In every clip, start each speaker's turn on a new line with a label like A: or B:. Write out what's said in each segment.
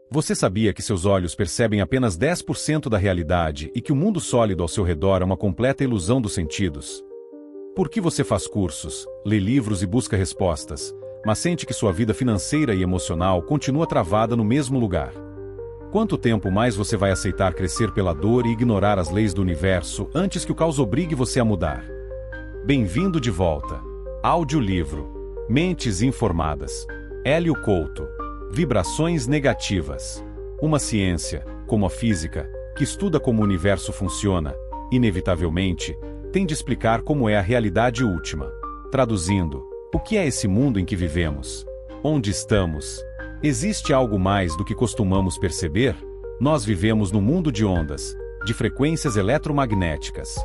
A: Você sabia que seus olhos percebem apenas 10% da realidade e que o mundo sólido ao seu redor é uma completa ilusão dos sentidos? Por que você faz cursos, lê livros e busca respostas, mas sente que sua vida financeira e emocional continua travada no mesmo lugar? Quanto tempo mais você vai aceitar crescer pela dor e ignorar as leis do universo antes que o caos obrigue você a mudar? Bem-vindo de volta. Audiolivro. Mentes Informadas. Hélio Couto. Vibrações negativas. Uma ciência, como a física, que estuda como o universo funciona, inevitavelmente, tem de explicar como é a realidade última. Traduzindo, o que é esse mundo em que vivemos? Onde estamos? Existe algo mais do que costumamos perceber? Nós vivemos num mundo de ondas, de frequências eletromagnéticas.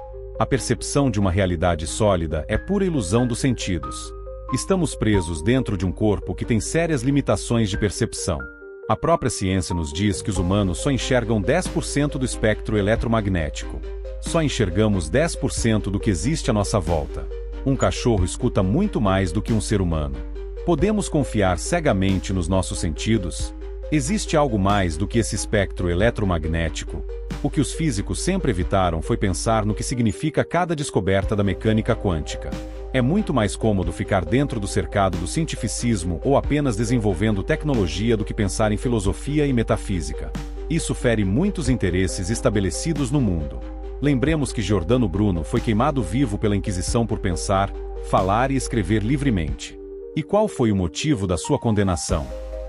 A: A percepção de uma realidade sólida é pura ilusão dos sentidos. Estamos presos dentro de um corpo que tem sérias limitações de percepção. A própria ciência nos diz que os humanos só enxergam 10% do espectro eletromagnético. Só enxergamos 10% do que existe à nossa volta. Um cachorro escuta muito mais do que um ser humano. Podemos confiar cegamente nos nossos sentidos? Existe algo mais do que esse espectro eletromagnético? O que os físicos sempre evitaram foi pensar no que significa cada descoberta da mecânica quântica. É muito mais cômodo ficar dentro do cercado do cientificismo ou apenas desenvolvendo tecnologia do que pensar em filosofia e metafísica. Isso fere muitos interesses estabelecidos no mundo. Lembremos que Giordano Bruno foi queimado vivo pela Inquisição por pensar, falar e escrever livremente. E qual foi o motivo da sua condenação?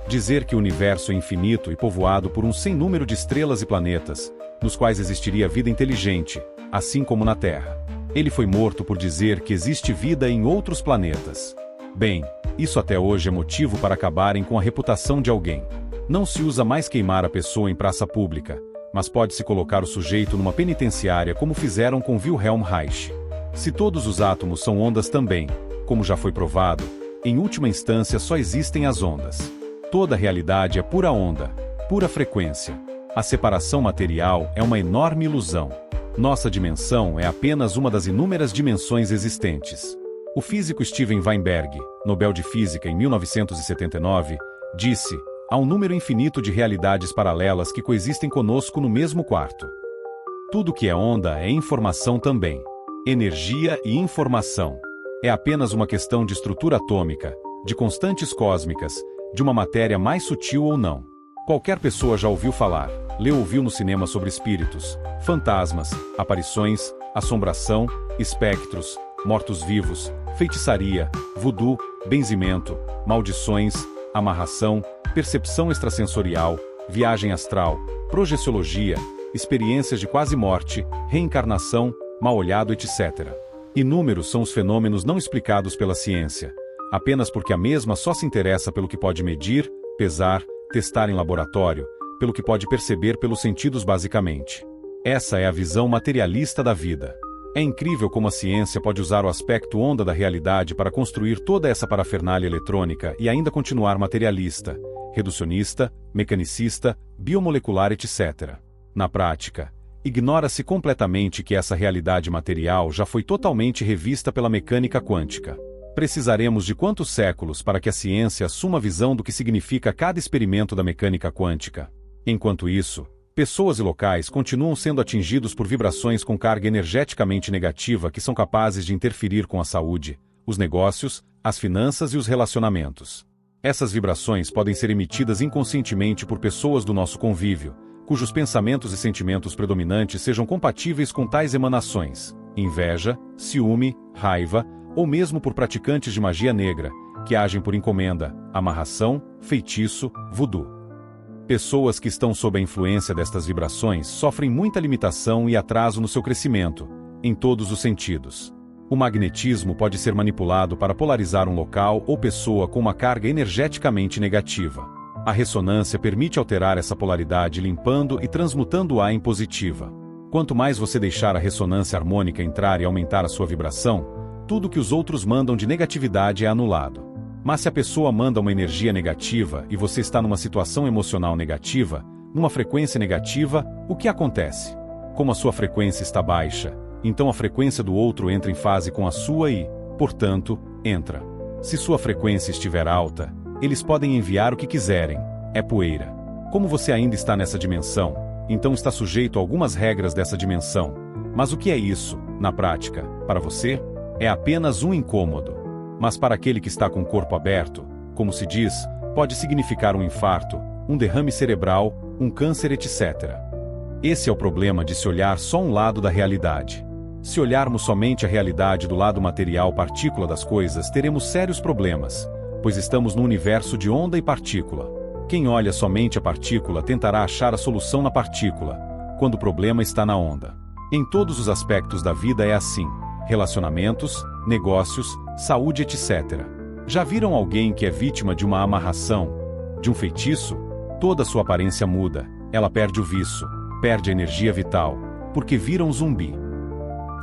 A: Dizer que o universo é infinito e povoado por um sem número de estrelas e planetas, nos quais existiria vida inteligente, assim como na Terra. Ele foi morto por dizer que existe vida em outros planetas. Bem, isso até hoje é motivo para acabarem com a reputação de alguém. Não se usa mais queimar a pessoa em praça pública, mas pode-se colocar o sujeito numa penitenciária como fizeram com Wilhelm Reich. Se todos os átomos são ondas também, como já foi provado, em última instância só existem as ondas. Toda a realidade é pura onda, pura frequência. A separação material é uma enorme ilusão. Nossa dimensão é apenas uma das inúmeras dimensões existentes. O físico Steven Weinberg, Nobel de Física em 1979, disse: há um número infinito de realidades paralelas que coexistem conosco no mesmo quarto. Tudo que é onda é informação também. Energia e informação. É apenas uma questão de estrutura atômica, de constantes cósmicas, de uma matéria mais sutil ou não. Qualquer pessoa já ouviu falar, leu ou viu no cinema sobre espíritos, fantasmas, aparições, assombração, espectros, mortos-vivos, feitiçaria, voodoo, benzimento, maldições, amarração, percepção extrasensorial, viagem astral, projeciologia, experiências de quase morte, reencarnação, mal-olhado, etc. Inúmeros são os fenômenos não explicados pela ciência, apenas porque a mesma só se interessa pelo que pode medir, pesar, testar em laboratório, pelo que pode perceber pelos sentidos basicamente. Essa é a visão materialista da vida. É incrível como a ciência pode usar o aspecto onda da realidade para construir toda essa parafernália eletrônica e ainda continuar materialista, reducionista, mecanicista, biomolecular, etc. Na prática, ignora-se completamente que essa realidade material já foi totalmente revista pela mecânica quântica. Precisaremos de quantos séculos para que a ciência assuma a visão do que significa cada experimento da mecânica quântica? Enquanto isso, pessoas e locais continuam sendo atingidos por vibrações com carga energeticamente negativa que são capazes de interferir com a saúde, os negócios, as finanças e os relacionamentos. Essas vibrações podem ser emitidas inconscientemente por pessoas do nosso convívio, cujos pensamentos e sentimentos predominantes sejam compatíveis com tais emanações: inveja, ciúme, raiva, ou mesmo por praticantes de magia negra, que agem por encomenda, amarração, feitiço, voodoo. Pessoas que estão sob a influência destas vibrações sofrem muita limitação e atraso no seu crescimento, em todos os sentidos. O magnetismo pode ser manipulado para polarizar um local ou pessoa com uma carga energeticamente negativa. A ressonância permite alterar essa polaridade limpando e transmutando-a em positiva. Quanto mais você deixar a ressonância harmônica entrar e aumentar a sua vibração, tudo que os outros mandam de negatividade é anulado. Mas se a pessoa manda uma energia negativa e você está numa situação emocional negativa, numa frequência negativa, o que acontece? Como a sua frequência está baixa, então a frequência do outro entra em fase com a sua e, portanto, entra. Se sua frequência estiver alta, eles podem enviar o que quiserem, é poeira. Como você ainda está nessa dimensão, então está sujeito a algumas regras dessa dimensão. Mas o que é isso, na prática, para você? É apenas um incômodo. Mas para aquele que está com o corpo aberto, como se diz, pode significar um infarto, um derrame cerebral, um câncer, etc. Esse é o problema de se olhar só um lado da realidade. Se olharmos somente a realidade do lado material partícula das coisas, teremos sérios problemas, pois estamos no universo de onda e partícula. Quem olha somente a partícula tentará achar a solução na partícula, quando o problema está na onda. Em todos os aspectos da vida é assim: relacionamentos, negócios, saúde, etc. Já viram alguém que é vítima de uma amarração, de um feitiço? Toda sua aparência muda, ela perde o viço, perde a energia vital, porque vira um zumbi.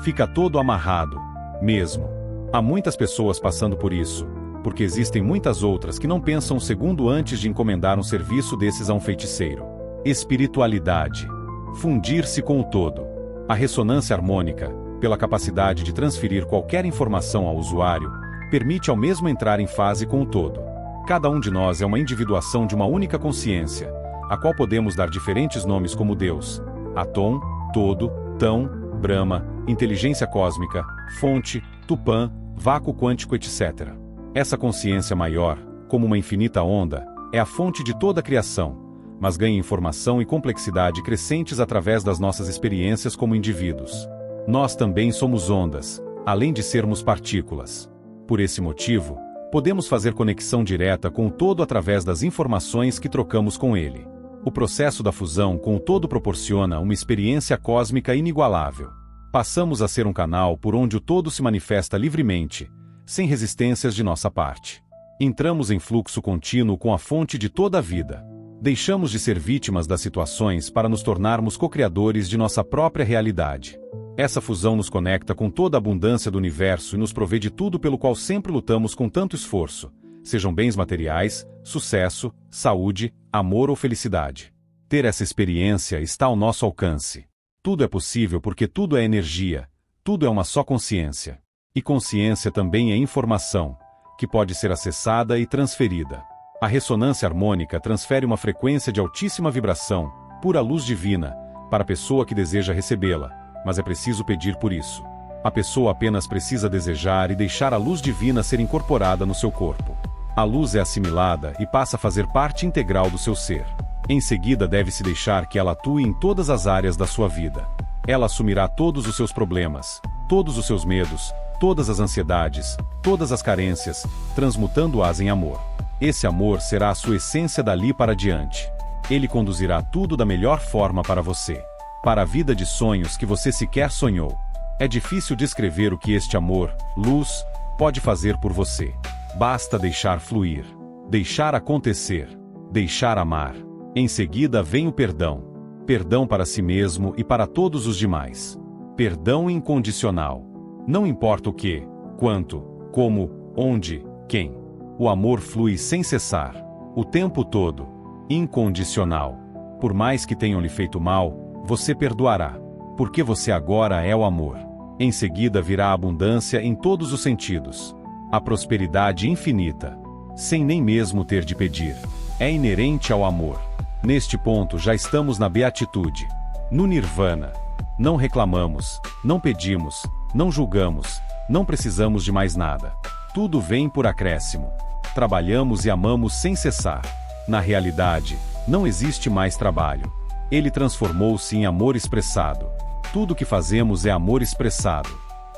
A: Fica todo amarrado, mesmo. Há muitas pessoas passando por isso, porque existem muitas outras que não pensam um segundo antes de encomendar um serviço desses a um feiticeiro. Espiritualidade. Fundir-se com o todo. A ressonância harmônica, pela capacidade de transferir qualquer informação ao usuário, permite ao mesmo entrar em fase com o todo. Cada um de nós é uma individuação de uma única consciência, a qual podemos dar diferentes nomes como Deus, Atom, Todo, Tão, Brahma, Inteligência Cósmica, Fonte, Tupã, Vácuo Quântico, etc. Essa consciência maior, como uma infinita onda, é a fonte de toda a criação, mas ganha informação e complexidade crescentes através das nossas experiências como indivíduos. Nós também somos ondas, além de sermos partículas. Por esse motivo, podemos fazer conexão direta com o todo através das informações que trocamos com ele. O processo da fusão com o todo proporciona uma experiência cósmica inigualável. Passamos a ser um canal por onde o todo se manifesta livremente, sem resistências de nossa parte. Entramos em fluxo contínuo com a fonte de toda a vida. Deixamos de ser vítimas das situações para nos tornarmos co-criadores de nossa própria realidade. Essa fusão nos conecta com toda a abundância do universo e nos provê de tudo pelo qual sempre lutamos com tanto esforço, sejam bens materiais, sucesso, saúde, amor ou felicidade. Ter essa experiência está ao nosso alcance. Tudo é possível porque tudo é energia, tudo é uma só consciência. E consciência também é informação, que pode ser acessada e transferida. A ressonância harmônica transfere uma frequência de altíssima vibração, pura luz divina, para a pessoa que deseja recebê-la, mas é preciso pedir por isso. A pessoa apenas precisa desejar e deixar a luz divina ser incorporada no seu corpo. A luz é assimilada e passa a fazer parte integral do seu ser. Em seguida deve-se deixar que ela atue em todas as áreas da sua vida. Ela assumirá todos os seus problemas, todos os seus medos, todas as ansiedades, todas as carências, transmutando-as em amor. Esse amor será a sua essência dali para diante. Ele conduzirá tudo da melhor forma para você, para a vida de sonhos que você sequer sonhou. É difícil descrever o que este amor, luz, pode fazer por você. Basta deixar fluir, deixar acontecer, deixar amar. Em seguida vem o perdão. Perdão para si mesmo e para todos os demais. Perdão incondicional. Não importa o que, quanto, como, onde, quem. O amor flui sem cessar, o tempo todo, incondicional. Por mais que tenham lhe feito mal, você perdoará, porque você agora é o amor. Em seguida virá a abundância em todos os sentidos. A prosperidade infinita, sem nem mesmo ter de pedir. É inerente ao amor. Neste ponto já estamos na beatitude, no nirvana. Não reclamamos, não pedimos, não julgamos, não precisamos de mais nada. Tudo vem por acréscimo. Trabalhamos e amamos sem cessar. Na realidade, não existe mais trabalho. Ele transformou-se em amor expressado. Tudo que fazemos é amor expressado.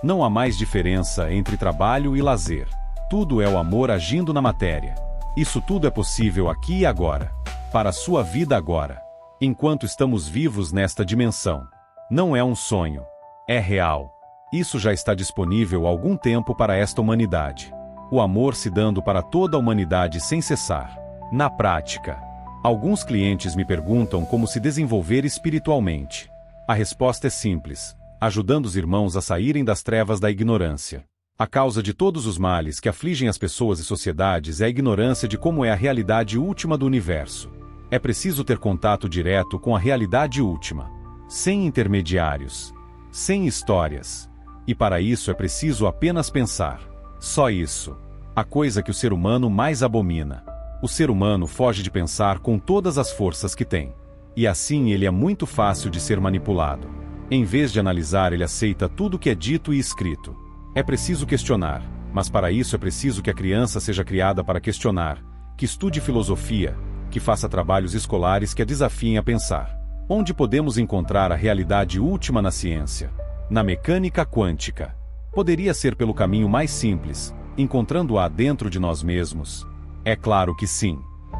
A: Não há mais diferença entre trabalho e lazer. Tudo é o amor agindo na matéria. Isso tudo é possível aqui e agora. Para a sua vida agora. Enquanto estamos vivos nesta dimensão. Não é um sonho. É real. Isso já está disponível há algum tempo para esta humanidade. O amor se dando para toda a humanidade sem cessar. Na prática, alguns clientes me perguntam como se desenvolver espiritualmente. A resposta é simples: ajudando os irmãos a saírem das trevas da ignorância. A causa de todos os males que afligem as pessoas e sociedades é a ignorância de como é a realidade última do universo. É preciso ter contato direto com a realidade última, sem intermediários, sem histórias. E para isso é preciso apenas pensar. Só isso. A coisa que o ser humano mais abomina. O ser humano foge de pensar com todas as forças que tem. E assim ele é muito fácil de ser manipulado. Em vez de analisar, ele aceita tudo que é dito e escrito. É preciso questionar, mas para isso é preciso que a criança seja criada para questionar, que estude filosofia, que faça trabalhos escolares que a desafiem a pensar. Onde podemos encontrar a realidade última na ciência? Na mecânica quântica. Poderia ser pelo caminho mais simples, encontrando-a dentro de nós mesmos? É claro que sim.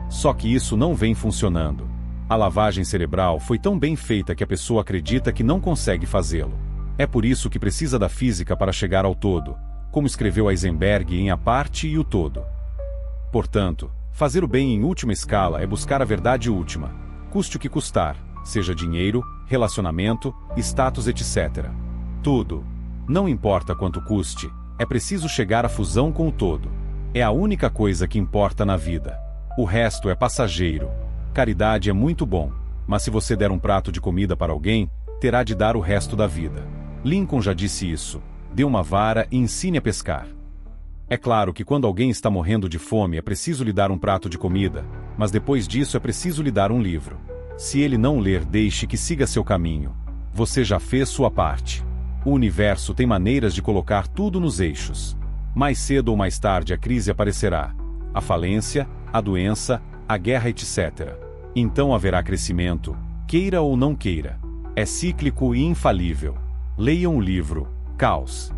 A: Só que isso não vem funcionando. A lavagem cerebral foi tão bem feita que a pessoa acredita que não consegue fazê-lo. É por isso que precisa da física para chegar ao todo, como escreveu Heisenberg em A Parte e o Todo. Portanto, fazer o bem em última escala é buscar a verdade última, custe o que custar, seja dinheiro, relacionamento, status, etc. Tudo. Não importa quanto custe, é preciso chegar à fusão com o todo. É a única coisa que importa na vida. O resto é passageiro. Caridade é muito bom, mas se você der um prato de comida para alguém, terá de dar o resto da vida. Lincoln já disse isso. Dê uma vara e ensine a pescar. É claro que quando alguém está morrendo de fome é preciso lhe dar um prato de comida, mas depois disso é preciso lhe dar um livro. Se ele não ler, deixe que siga seu caminho. Você já fez sua parte. O universo tem maneiras de colocar tudo nos eixos. Mais cedo ou mais tarde a crise aparecerá. A falência, a doença, a guerra, etc. Então haverá crescimento, queira ou não queira. É cíclico e infalível. Leiam o livro Caos.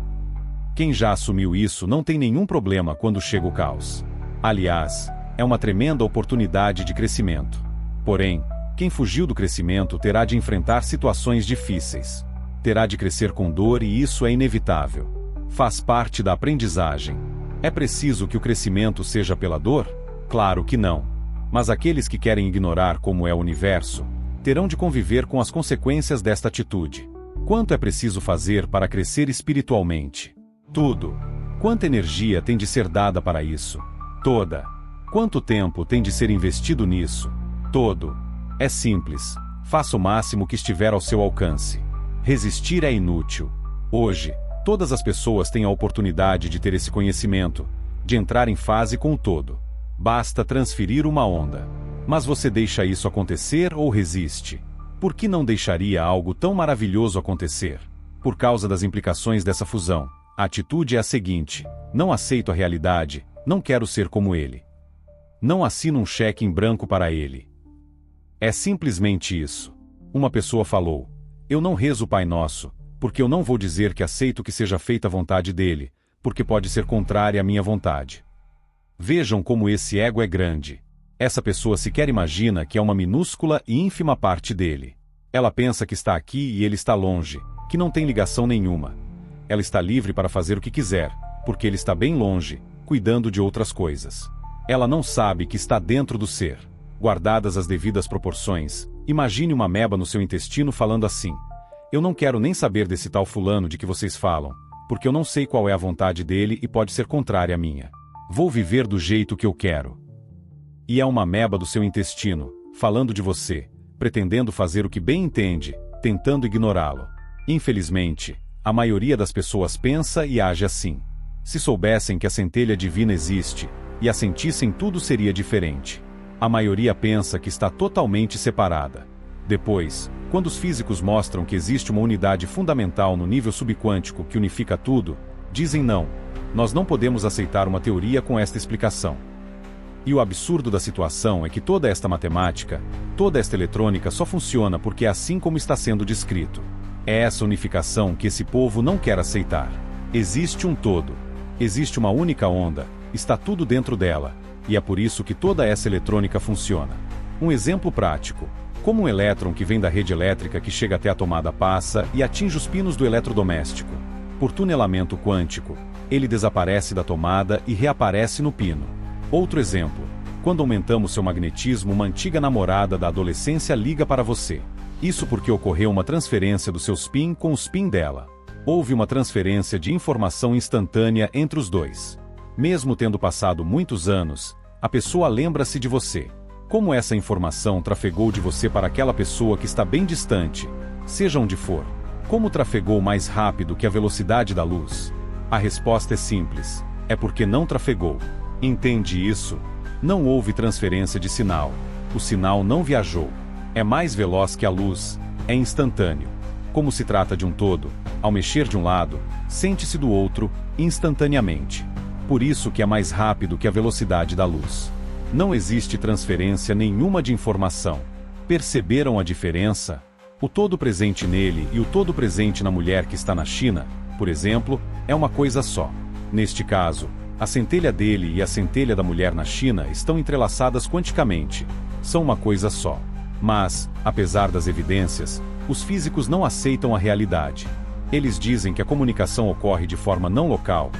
A: Quem já assumiu isso não tem nenhum problema quando chega o caos. Aliás, é uma tremenda oportunidade de crescimento. Porém, quem fugiu do crescimento terá de enfrentar situações difíceis. Terá de crescer com dor e isso é inevitável. Faz parte da aprendizagem. É preciso que o crescimento seja pela dor? Claro que não. Mas aqueles que querem ignorar como é o universo, terão de conviver com as consequências desta atitude. Quanto é preciso fazer para crescer espiritualmente? Tudo. Quanta energia tem de ser dada para isso? Toda. Quanto tempo tem de ser investido nisso? Todo. É simples. Faça o máximo que estiver ao seu alcance. Resistir é inútil. Hoje, todas as pessoas têm a oportunidade de ter esse conhecimento, de entrar em fase com o todo. Basta transferir uma onda. Mas você deixa isso acontecer ou resiste? Por que não deixaria algo tão maravilhoso acontecer? Por causa das implicações dessa fusão. A atitude é a seguinte: não aceito a realidade, não quero ser como ele. Não assino um cheque em branco para ele. É simplesmente isso. Uma pessoa falou: eu não rezo o Pai Nosso, porque eu não vou dizer que aceito que seja feita a vontade dele, porque pode ser contrária à minha vontade. Vejam como esse ego é grande. Essa pessoa sequer imagina que é uma minúscula e ínfima parte dele. Ela pensa que está aqui e ele está longe, que não tem ligação nenhuma. Ela está livre para fazer o que quiser, porque ele está bem longe, cuidando de outras coisas. Ela não sabe que está dentro do ser. Guardadas as devidas proporções, imagine uma ameba no seu intestino falando assim: eu não quero nem saber desse tal fulano de que vocês falam, porque eu não sei qual é a vontade dele e pode ser contrária à minha. Vou viver do jeito que eu quero. E é uma ameba do seu intestino, falando de você, pretendendo fazer o que bem entende, tentando ignorá-lo. Infelizmente, a maioria das pessoas pensa e age assim. Se soubessem que a centelha divina existe, e a sentissem, tudo seria diferente. A maioria pensa que está totalmente separada. Depois, quando os físicos mostram que existe uma unidade fundamental no nível subquântico que unifica tudo, dizem não, nós não podemos aceitar uma teoria com esta explicação. E o absurdo da situação é que toda esta matemática, toda esta eletrônica só funciona porque é assim como está sendo descrito. É essa unificação que esse povo não quer aceitar. Existe um todo. Existe uma única onda, está tudo dentro dela, e é por isso que toda essa eletrônica funciona. Um exemplo prático: como um elétron que vem da rede elétrica que chega até a tomada passa e atinge os pinos do eletrodoméstico. Por tunelamento quântico, ele desaparece da tomada e reaparece no pino. Outro exemplo: quando aumentamos seu magnetismo, uma antiga namorada da adolescência liga para você. Isso porque ocorreu uma transferência do seu spin com o spin dela. Houve uma transferência de informação instantânea entre os dois. Mesmo tendo passado muitos anos, a pessoa lembra-se de você. Como essa informação trafegou de você para aquela pessoa que está bem distante, seja onde for? Como trafegou mais rápido que a velocidade da luz? A resposta é simples: é porque não trafegou. Entende isso? Não houve transferência de sinal. O sinal não viajou. É mais veloz que a luz. É instantâneo. Como se trata de um todo, ao mexer de um lado, sente-se do outro, instantaneamente. Por isso que é mais rápido que a velocidade da luz. Não existe transferência nenhuma de informação. Perceberam a diferença? O todo presente nele e o todo presente na mulher que está na China, por exemplo, é uma coisa só. Neste caso, a centelha dele e a centelha da mulher na China estão entrelaçadas quanticamente. São uma coisa só. Mas, apesar das evidências, os físicos não aceitam a realidade. Eles dizem que a comunicação ocorre de forma não local,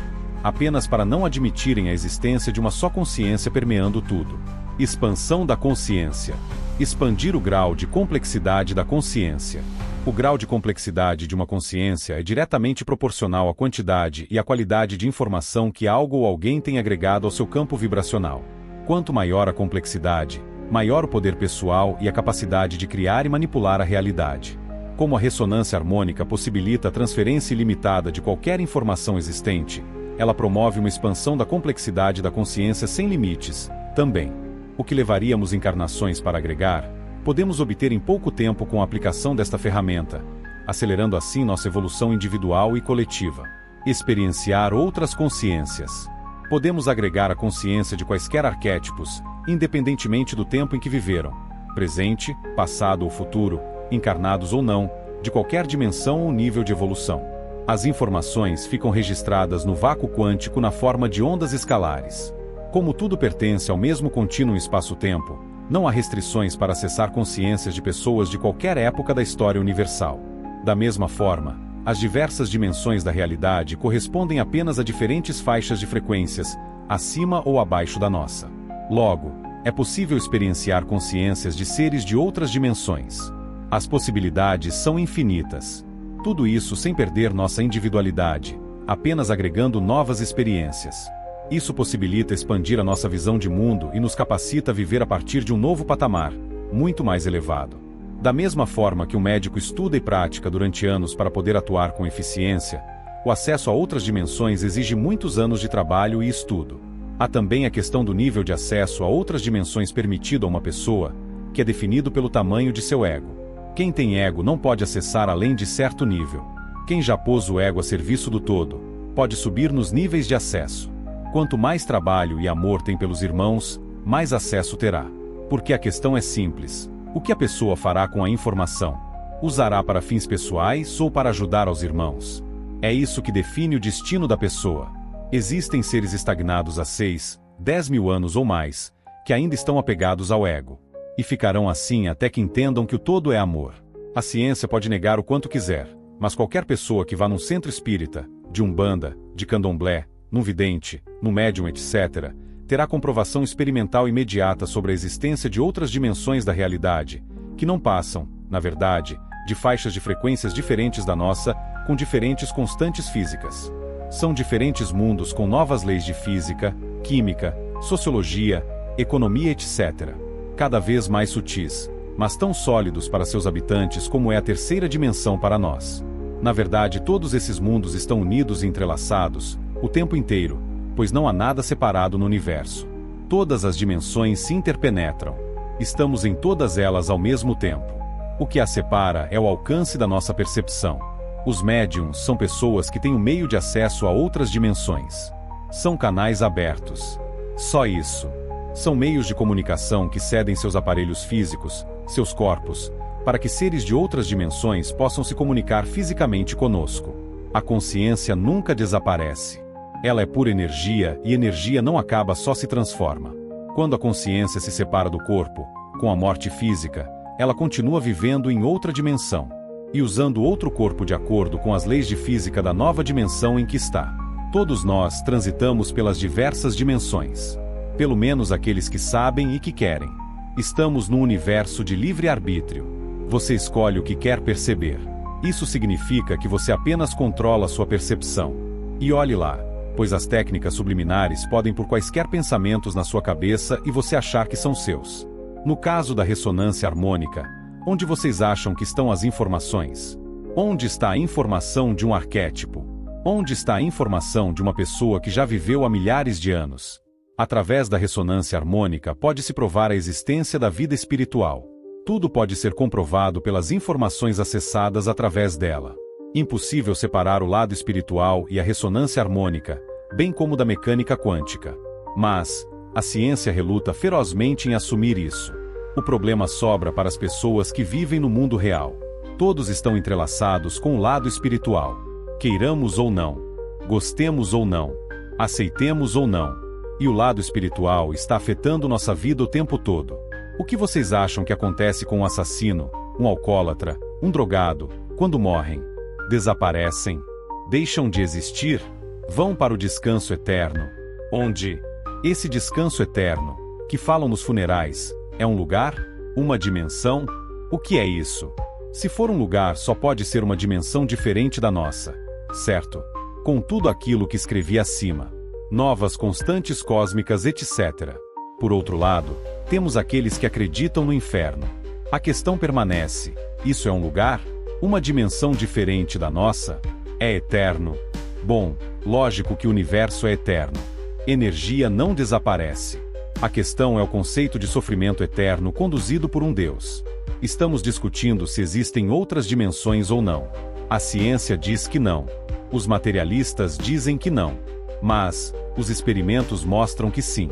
A: apenas para não admitirem a existência de uma só consciência permeando tudo. Expansão da consciência. Expandir o grau de complexidade da consciência. O grau de complexidade de uma consciência é diretamente proporcional à quantidade e à qualidade de informação que algo ou alguém tem agregado ao seu campo vibracional. Quanto maior a complexidade, maior o poder pessoal e a capacidade de criar e manipular a realidade. Como a ressonância harmônica possibilita a transferência ilimitada de qualquer informação existente, ela promove uma expansão da complexidade da consciência sem limites, também. O que levaríamos encarnações para agregar, podemos obter em pouco tempo com a aplicação desta ferramenta, acelerando assim nossa evolução individual e coletiva. Experienciar outras consciências. Podemos agregar a consciência de quaisquer arquétipos, independentemente do tempo em que viveram, presente, passado ou futuro, encarnados ou não, de qualquer dimensão ou nível de evolução. As informações ficam registradas no vácuo quântico na forma de ondas escalares. Como tudo pertence ao mesmo contínuo espaço-tempo, não há restrições para acessar consciências de pessoas de qualquer época da história universal. Da mesma forma, as diversas dimensões da realidade correspondem apenas a diferentes faixas de frequências, acima ou abaixo da nossa. Logo, é possível experienciar consciências de seres de outras dimensões. As possibilidades são infinitas. Tudo isso sem perder nossa individualidade, apenas agregando novas experiências. Isso possibilita expandir a nossa visão de mundo e nos capacita a viver a partir de um novo patamar, muito mais elevado. Da mesma forma que um médico estuda e pratica durante anos para poder atuar com eficiência, o acesso a outras dimensões exige muitos anos de trabalho e estudo. Há também a questão do nível de acesso a outras dimensões permitido a uma pessoa, que é definido pelo tamanho de seu ego. Quem tem ego não pode acessar além de certo nível. Quem já pôs o ego a serviço do todo, pode subir nos níveis de acesso. Quanto mais trabalho e amor tem pelos irmãos, mais acesso terá. Porque a questão é simples. O que a pessoa fará com a informação? Usará para fins pessoais ou para ajudar aos irmãos? É isso que define o destino da pessoa. Existem seres estagnados há 6, 10 mil anos ou mais, que ainda estão apegados ao ego. E ficarão assim até que entendam que o todo é amor. A ciência pode negar o quanto quiser, mas qualquer pessoa que vá num centro espírita, de umbanda, de candomblé, num vidente, num médium, etc., terá comprovação experimental imediata sobre a existência de outras dimensões da realidade, que não passam, na verdade, de faixas de frequências diferentes da nossa, com diferentes constantes físicas. São diferentes mundos com novas leis de física, química, sociologia, economia, etc., cada vez mais sutis, mas tão sólidos para seus habitantes como é a terceira dimensão para nós. Na verdade, todos esses mundos estão unidos e entrelaçados, o tempo inteiro, pois não há nada separado no universo. Todas as dimensões se interpenetram. Estamos em todas elas ao mesmo tempo. O que as separa é o alcance da nossa percepção. Os médiums são pessoas que têm o meio de acesso a outras dimensões. São canais abertos. Só isso. São meios de comunicação que cedem seus aparelhos físicos, seus corpos, para que seres de outras dimensões possam se comunicar fisicamente conosco. A consciência nunca desaparece. Ela é pura energia e energia não acaba, só se transforma. Quando a consciência se separa do corpo, com a morte física, ela continua vivendo em outra dimensão e usando outro corpo de acordo com as leis de física da nova dimensão em que está. Todos nós transitamos pelas diversas dimensões. Pelo menos aqueles que sabem e que querem. Estamos num universo de livre-arbítrio. Você escolhe o que quer perceber. Isso significa que você apenas controla sua percepção. E olhe lá, pois as técnicas subliminares podem pôr quaisquer pensamentos na sua cabeça e você achar que são seus. No caso da ressonância harmônica, onde vocês acham que estão as informações? Onde está a informação de um arquétipo? Onde está a informação de uma pessoa que já viveu há milhares de anos? Através da ressonância harmônica pode-se provar a existência da vida espiritual. Tudo pode ser comprovado pelas informações acessadas através dela. Impossível separar o lado espiritual e a ressonância harmônica, bem como da mecânica quântica. Mas a ciência reluta ferozmente em assumir isso. O problema sobra para as pessoas que vivem no mundo real. Todos estão entrelaçados com o lado espiritual. Queiramos ou não, gostemos ou não, aceitemos ou não. E o lado espiritual está afetando nossa vida o tempo todo. O que vocês acham que acontece com um assassino, um alcoólatra, um drogado, quando morrem? Desaparecem? Deixam de existir? Vão para o descanso eterno? Onde? Esse descanso eterno, que falam nos funerais, é um lugar? Uma dimensão? O que é isso? Se for um lugar, só pode ser uma dimensão diferente da nossa, certo? Com tudo aquilo que escrevi acima. Novas constantes cósmicas, etc. Por outro lado, temos aqueles que acreditam no inferno. A questão permanece: isso é um lugar? Uma dimensão diferente da nossa? É eterno? Bom, lógico que o universo é eterno. Energia não desaparece. A questão é o conceito de sofrimento eterno conduzido por um Deus. Estamos discutindo se existem outras dimensões ou não. A ciência diz que não. Os materialistas dizem que não. Mas os experimentos mostram que sim.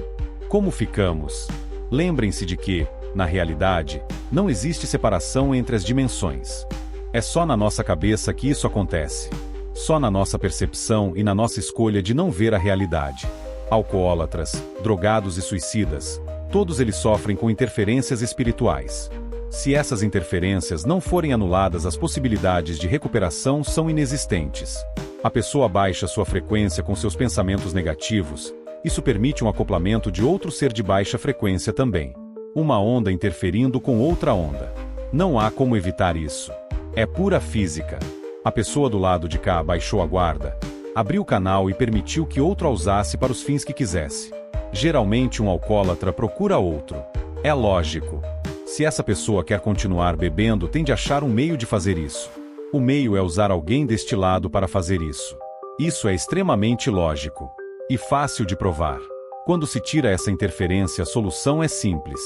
A: Como ficamos? Lembrem-se de que, na realidade, não existe separação entre as dimensões. É só na nossa cabeça que isso acontece. Só na nossa percepção e na nossa escolha de não ver a realidade. Alcoólatras, drogados e suicidas, todos eles sofrem com interferências espirituais. Se essas interferências não forem anuladas, as possibilidades de recuperação são inexistentes. A pessoa baixa sua frequência com seus pensamentos negativos. Isso permite um acoplamento de outro ser de baixa frequência também. Uma onda interferindo com outra onda. Não há como evitar isso. É pura física. A pessoa do lado de cá baixou a guarda, abriu o canal e permitiu que outro a usasse para os fins que quisesse. Geralmente um alcoólatra procura outro. É lógico. Se essa pessoa quer continuar bebendo, tem de achar um meio de fazer isso. O meio é usar alguém deste lado para fazer isso. Isso é extremamente lógico. E fácil de provar. Quando se tira essa interferência, a solução é simples.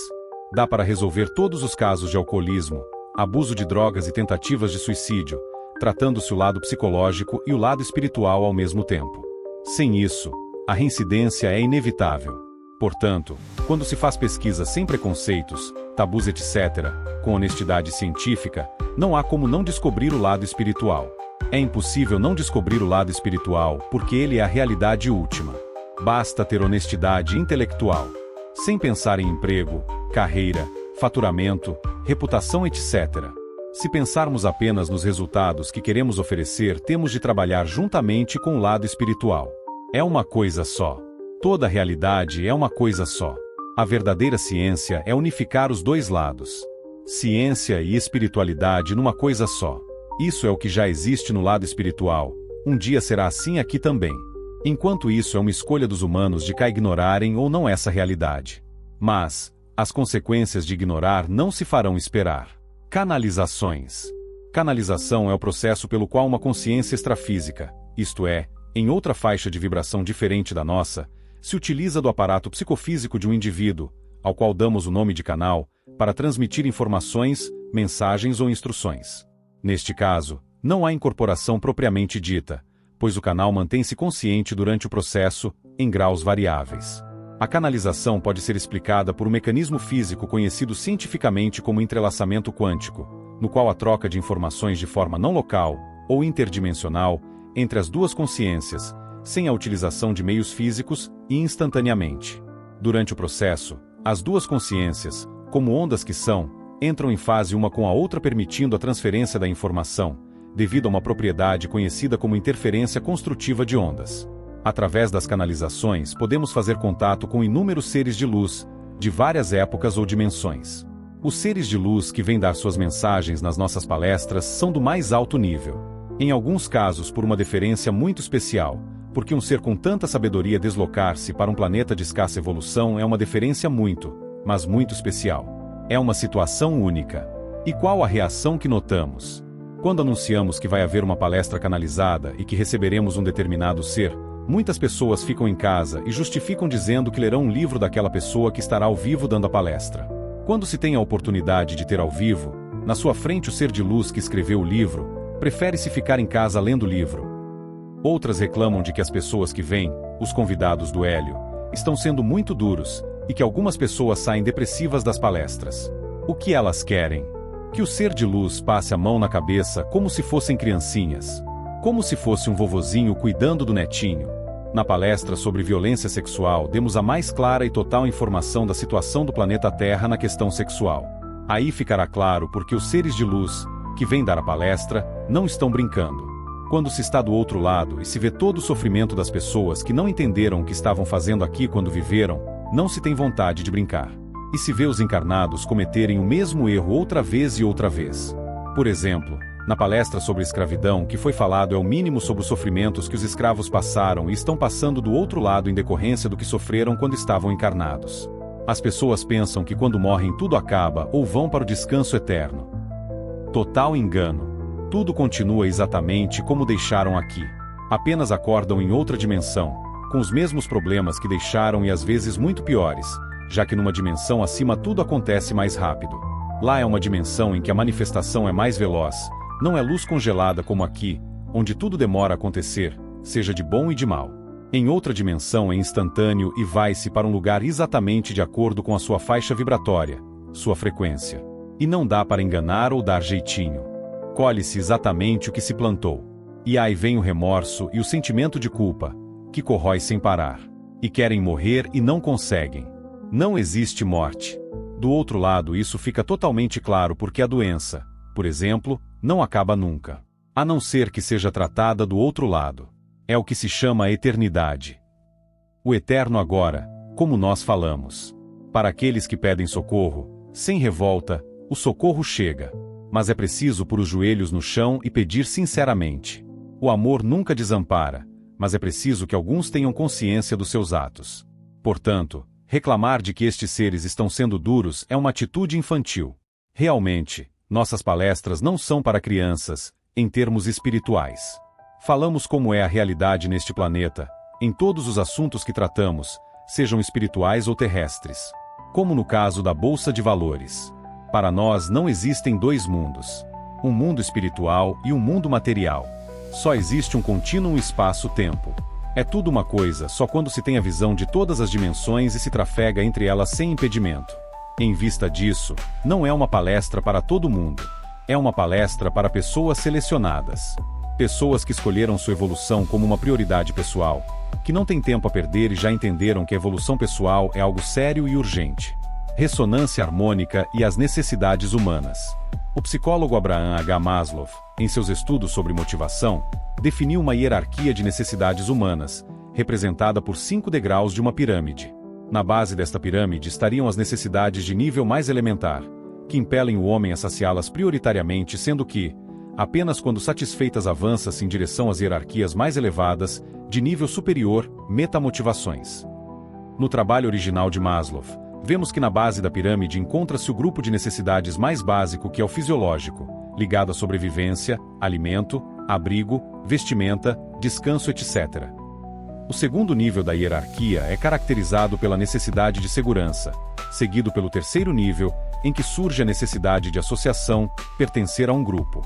A: Dá para resolver todos os casos de alcoolismo, abuso de drogas e tentativas de suicídio, tratando-se o lado psicológico e o lado espiritual ao mesmo tempo. Sem isso, a reincidência é inevitável. Portanto, quando se faz pesquisa sem preconceitos, tabus etc., com honestidade científica, não há como não descobrir o lado espiritual. É impossível não descobrir o lado espiritual porque ele é a realidade última. Basta ter honestidade intelectual. Sem pensar em emprego, carreira, faturamento, reputação etc. Se pensarmos apenas nos resultados que queremos oferecer, temos de trabalhar juntamente com o lado espiritual. É uma coisa só. Toda a realidade é uma coisa só. A verdadeira ciência é unificar os dois lados. Ciência e espiritualidade numa coisa só. Isso é o que já existe no lado espiritual. Um dia será assim aqui também. Enquanto isso é uma escolha dos humanos de cá ignorarem ou não essa realidade. Mas as consequências de ignorar não se farão esperar. Canalizações. Canalização é o processo pelo qual uma consciência extrafísica, isto é, em outra faixa de vibração diferente da nossa, se utiliza do aparato psicofísico de um indivíduo, ao qual damos o nome de canal, para transmitir informações, mensagens ou instruções. Neste caso, não há incorporação propriamente dita, pois o canal mantém-se consciente durante o processo, em graus variáveis. A canalização pode ser explicada por um mecanismo físico conhecido cientificamente como entrelaçamento quântico, no qual a troca de informações de forma não local, ou interdimensional, entre as duas consciências, sem a utilização de meios físicos e instantaneamente. Durante o processo, as duas consciências, como ondas que são, entram em fase uma com a outra, permitindo a transferência da informação, devido a uma propriedade conhecida como interferência construtiva de ondas. Através das canalizações, podemos fazer contato com inúmeros seres de luz, de várias épocas ou dimensões. Os seres de luz que vêm dar suas mensagens nas nossas palestras são do mais alto nível. Em alguns casos por uma deferência muito especial, porque um ser com tanta sabedoria deslocar-se para um planeta de escassa evolução é uma deferência muito, mas muito especial. É uma situação única. E qual a reação que notamos? Quando anunciamos que vai haver uma palestra canalizada e que receberemos um determinado ser, Muitas pessoas ficam em casa e justificam dizendo que lerão um livro daquela pessoa que estará ao vivo dando a palestra. Quando se tem a oportunidade de ter ao vivo, na sua frente o ser de luz que escreveu o livro, prefere-se ficar em casa lendo o livro. Outras reclamam de que as pessoas que vêm, os convidados do Hélio, estão sendo muito duros, e que algumas pessoas saem depressivas das palestras. O que elas querem? Que o ser de luz passe a mão na cabeça como se fossem criancinhas. Como se fosse um vovozinho cuidando do netinho. Na palestra sobre violência sexual, demos a mais clara e total informação da situação do planeta Terra na questão sexual. Aí ficará claro porque os seres de luz, que vêm dar a palestra, não estão brincando. Quando se está do outro lado e se vê todo o sofrimento das pessoas que não entenderam o que estavam fazendo aqui quando viveram, não se tem vontade de brincar. E se vê os encarnados cometerem o mesmo erro outra vez e outra vez. Por exemplo, na palestra sobre escravidão, que foi falado é o mínimo sobre os sofrimentos que os escravos passaram e estão passando do outro lado em decorrência do que sofreram quando estavam encarnados. As pessoas pensam que quando morrem tudo acaba ou vão para o descanso eterno. Total engano. Tudo continua exatamente como deixaram aqui. Apenas acordam em outra dimensão, com os mesmos problemas que deixaram e às vezes muito piores, já que numa dimensão acima tudo acontece mais rápido. Lá é uma dimensão em que a manifestação é mais veloz, não é luz congelada como aqui, onde tudo demora a acontecer, seja de bom e de mal. Em outra dimensão é instantâneo e vai-se para um lugar exatamente de acordo com a sua faixa vibratória, sua frequência. E não dá para enganar ou dar jeitinho. Colhe-se exatamente o que se plantou. E aí vem o remorso e o sentimento de culpa, que corrói sem parar. E querem morrer e não conseguem. Não existe morte. Do outro lado isso fica totalmente claro porque a doença, por exemplo, não acaba nunca. A não ser que seja tratada do outro lado. É o que se chama a eternidade. O eterno agora, como nós falamos. Para aqueles que pedem socorro, sem revolta, o socorro chega. Mas é preciso pôr os joelhos no chão e pedir sinceramente. O amor nunca desampara, mas é preciso que alguns tenham consciência dos seus atos. Portanto, reclamar de que estes seres estão sendo duros é uma atitude infantil. Realmente, nossas palestras não são para crianças, em termos espirituais. Falamos como é a realidade neste planeta, em todos os assuntos que tratamos, sejam espirituais ou terrestres. Como no caso da Bolsa de Valores. Para nós não existem dois mundos. Um mundo espiritual e um mundo material. Só existe um contínuo espaço-tempo. É tudo uma coisa só quando se tem a visão de todas as dimensões e se trafega entre elas sem impedimento. Em vista disso, não é uma palestra para todo mundo. É uma palestra para pessoas selecionadas. Pessoas que escolheram sua evolução como uma prioridade pessoal, que não têm tempo a perder e já entenderam que a evolução pessoal é algo sério e urgente. Ressonância harmônica e as necessidades humanas. O psicólogo Abraham H. Maslow, em seus estudos sobre motivação, definiu uma hierarquia de necessidades humanas, representada por 5 degraus de uma pirâmide. Na base desta pirâmide estariam as necessidades de nível mais elementar, que impelem o homem a saciá-las prioritariamente, sendo que, apenas quando satisfeitas avança-se em direção às hierarquias mais elevadas, de nível superior, metamotivações. No trabalho original de Maslow, vemos que na base da pirâmide encontra-se o grupo de necessidades mais básico que é o fisiológico, ligado à sobrevivência, alimento, abrigo, vestimenta, descanso, etc. O segundo nível da hierarquia é caracterizado pela necessidade de segurança, seguido pelo terceiro nível, em que surge a necessidade de associação, pertencer a um grupo.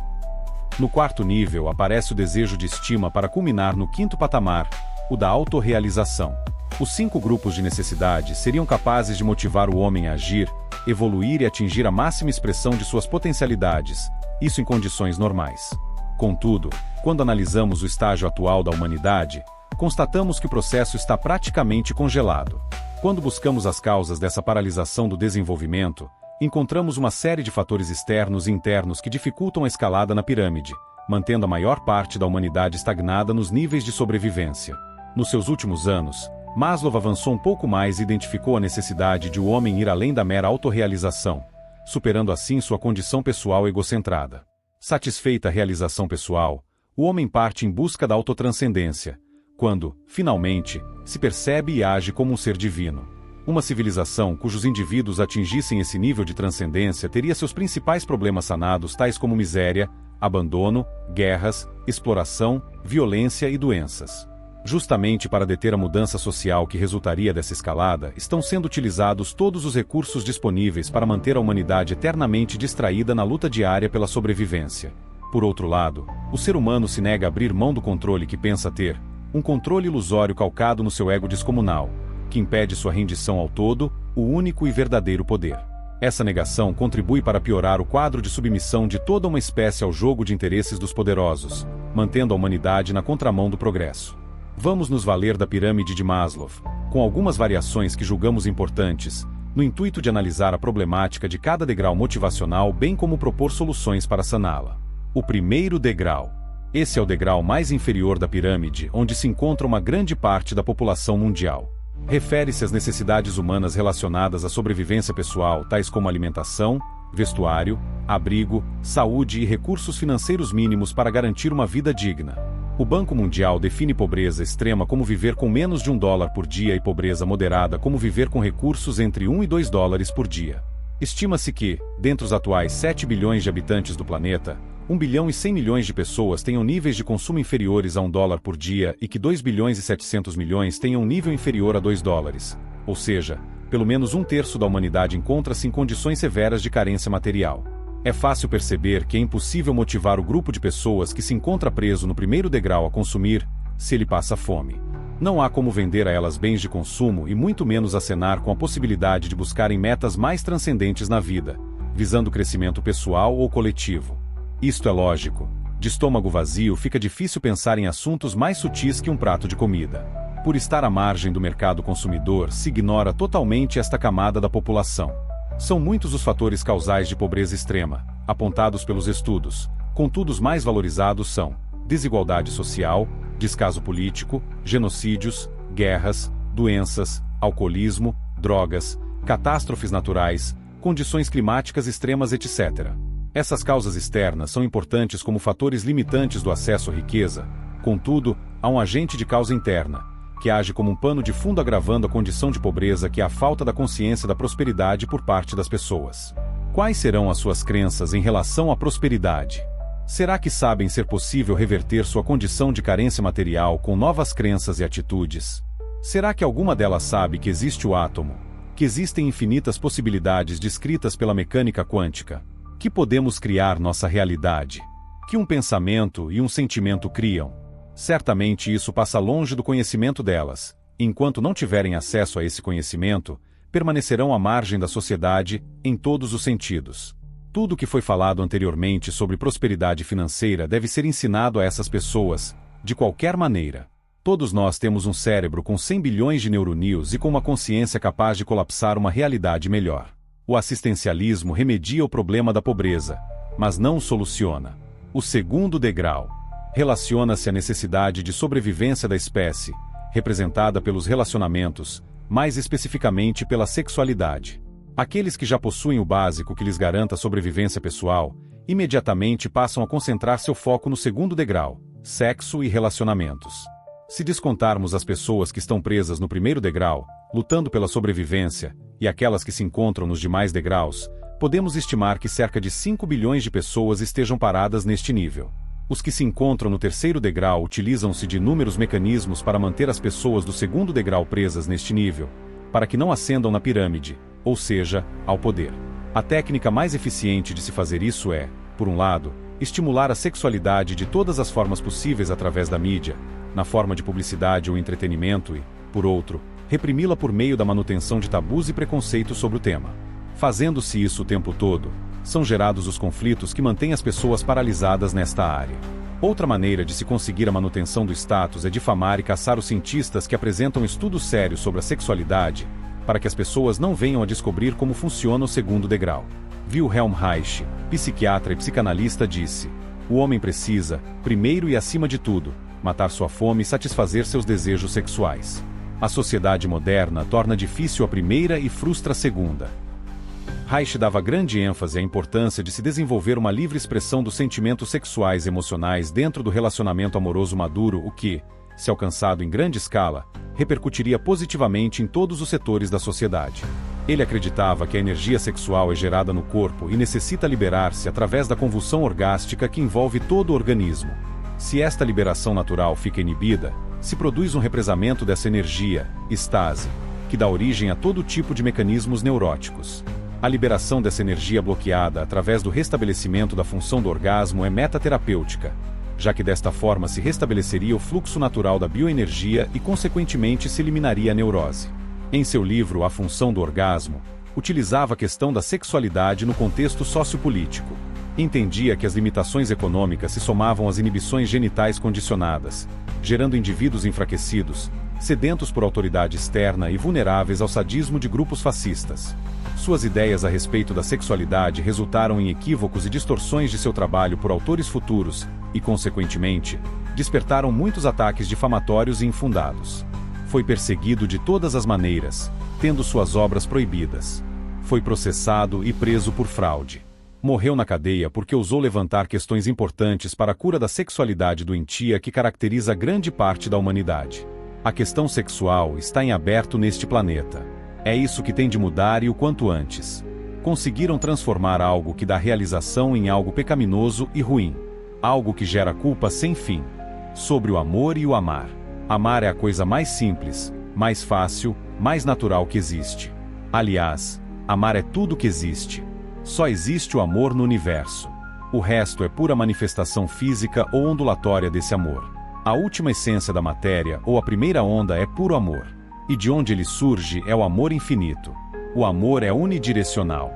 A: No quarto nível aparece o desejo de estima para culminar no quinto patamar, o da autorrealização. Os 5 grupos de necessidades seriam capazes de motivar o homem a agir, evoluir e atingir a máxima expressão de suas potencialidades, isso em condições normais. Contudo, quando analisamos o estágio atual da humanidade, constatamos que o processo está praticamente congelado. Quando buscamos as causas dessa paralisação do desenvolvimento, encontramos uma série de fatores externos e internos que dificultam a escalada na pirâmide, mantendo a maior parte da humanidade estagnada nos níveis de sobrevivência. Nos seus últimos anos, Maslow avançou um pouco mais e identificou a necessidade de o homem ir além da mera autorrealização, superando assim sua condição pessoal egocentrada. Satisfeita a realização pessoal, o homem parte em busca da autotranscendência, quando, finalmente, se percebe e age como um ser divino. Uma civilização cujos indivíduos atingissem esse nível de transcendência teria seus principais problemas sanados, tais como miséria, abandono, guerras, exploração, violência e doenças. Justamente para deter a mudança social que resultaria dessa escalada, estão sendo utilizados todos os recursos disponíveis para manter a humanidade eternamente distraída na luta diária pela sobrevivência. Por outro lado, o ser humano se nega a abrir mão do controle que pensa ter, um controle ilusório calcado no seu ego descomunal, que impede sua rendição ao todo, o único e verdadeiro poder. Essa negação contribui para piorar o quadro de submissão de toda uma espécie ao jogo de interesses dos poderosos, mantendo a humanidade na contramão do progresso. Vamos nos valer da pirâmide de Maslow, com algumas variações que julgamos importantes, no intuito de analisar a problemática de cada degrau motivacional bem como propor soluções para saná-la. O primeiro degrau. Esse é o degrau mais inferior da pirâmide, onde se encontra uma grande parte da população mundial. Refere-se às necessidades humanas relacionadas à sobrevivência pessoal, tais como alimentação, vestuário, abrigo, saúde e recursos financeiros mínimos para garantir uma vida digna. O Banco Mundial define pobreza extrema como viver com menos de $1 por dia e pobreza moderada como viver com recursos entre $1 e $2 por dia. Estima-se que, dentre os atuais 7 bilhões de habitantes do planeta, 1 bilhão e 100 milhões de pessoas tenham níveis de consumo inferiores a $1 por dia e que 2 bilhões e 700 milhões tenham um nível inferior a $2. Ou seja, pelo menos 1/3 da humanidade encontra-se em condições severas de carência material. É fácil perceber que é impossível motivar o grupo de pessoas que se encontra preso no primeiro degrau a consumir, se ele passa fome. Não há como vender a elas bens de consumo e muito menos acenar com a possibilidade de buscarem metas mais transcendentes na vida, visando crescimento pessoal ou coletivo. Isto é lógico. De estômago vazio fica difícil pensar em assuntos mais sutis que um prato de comida. Por estar à margem do mercado consumidor, se ignora totalmente esta camada da população. São muitos os fatores causais de pobreza extrema, apontados pelos estudos, contudo os mais valorizados são desigualdade social, descaso político, genocídios, guerras, doenças, alcoolismo, drogas, catástrofes naturais, condições climáticas extremas, etc. Essas causas externas são importantes como fatores limitantes do acesso à riqueza, contudo, há um agente de causa interna, que age como um pano de fundo agravando a condição de pobreza que é a falta da consciência da prosperidade por parte das pessoas. Quais serão as suas crenças em relação à prosperidade? Será que sabem ser possível reverter sua condição de carência material com novas crenças e atitudes? Será que alguma delas sabe que existe o átomo, que existem infinitas possibilidades descritas pela mecânica quântica, que podemos criar nossa realidade, que um pensamento e um sentimento criam? Certamente isso passa longe do conhecimento delas. Enquanto não tiverem acesso a esse conhecimento, permanecerão à margem da sociedade, em todos os sentidos. Tudo o que foi falado anteriormente sobre prosperidade financeira deve ser ensinado a essas pessoas, de qualquer maneira. Todos nós temos um cérebro com 100 bilhões de neurônios e com uma consciência capaz de colapsar uma realidade melhor. O assistencialismo remedia o problema da pobreza, mas não o soluciona. O segundo degrau relaciona-se à necessidade de sobrevivência da espécie, representada pelos relacionamentos, mais especificamente pela sexualidade. Aqueles que já possuem o básico que lhes garanta a sobrevivência pessoal, imediatamente passam a concentrar seu foco no segundo degrau, sexo e relacionamentos. Se descontarmos as pessoas que estão presas no primeiro degrau, lutando pela sobrevivência, e aquelas que se encontram nos demais degraus, podemos estimar que cerca de 5 bilhões de pessoas estejam paradas neste nível. Os que se encontram no terceiro degrau utilizam-se de inúmeros mecanismos para manter as pessoas do segundo degrau presas neste nível, para que não ascendam na pirâmide, ou seja, ao poder. A técnica mais eficiente de se fazer isso é, por um lado, estimular a sexualidade de todas as formas possíveis através da mídia, na forma de publicidade ou entretenimento e, por outro, reprimi-la por meio da manutenção de tabus e preconceitos sobre o tema. Fazendo-se isso o tempo todo, são gerados os conflitos que mantêm as pessoas paralisadas nesta área. Outra maneira de se conseguir a manutenção do status é difamar e caçar os cientistas que apresentam estudos sérios sobre a sexualidade, para que as pessoas não venham a descobrir como funciona o segundo degrau. Wilhelm Reich, psiquiatra e psicanalista, disse: o homem precisa, primeiro e acima de tudo, matar sua fome e satisfazer seus desejos sexuais. A sociedade moderna torna difícil a primeira e frustra a segunda. Reich dava grande ênfase à importância de se desenvolver uma livre expressão dos sentimentos sexuais e emocionais dentro do relacionamento amoroso maduro, o que, se alcançado em grande escala, repercutiria positivamente em todos os setores da sociedade. Ele acreditava que a energia sexual é gerada no corpo e necessita liberar-se através da convulsão orgástica que envolve todo o organismo. Se esta liberação natural fica inibida, Se produz um represamento dessa energia, estase, que dá origem a todo tipo de mecanismos neuróticos. A liberação dessa energia bloqueada através do restabelecimento da função do orgasmo é metaterapêutica, já que desta forma se restabeleceria o fluxo natural da bioenergia e, consequentemente, se eliminaria a neurose. Em seu livro A Função do Orgasmo, utilizava a questão da sexualidade no contexto sociopolítico. Entendia que as limitações econômicas se somavam às inibições genitais condicionadas, gerando indivíduos enfraquecidos, sedentos por autoridade externa e vulneráveis ao sadismo de grupos fascistas. Suas ideias a respeito da sexualidade resultaram em equívocos e distorções de seu trabalho por autores futuros e, consequentemente, despertaram muitos ataques difamatórios e infundados. Foi perseguido de todas as maneiras, tendo suas obras proibidas. Foi processado e preso por fraude. Morreu na cadeia porque ousou levantar questões importantes para a cura da sexualidade doentia que caracteriza grande parte da humanidade. A questão sexual está em aberto neste planeta. É isso que tem de mudar e o quanto antes. Conseguiram transformar algo que dá realização em algo pecaminoso e ruim. Algo que gera culpa sem fim. Sobre o amor e o amar. Amar é a coisa mais simples, mais fácil, mais natural que existe. Aliás, amar é tudo que existe. Só existe o amor no universo. O resto é pura manifestação física ou ondulatória desse amor. A última essência da matéria, ou a primeira onda, é puro amor. E de onde ele surge é o amor infinito. O amor é unidirecional.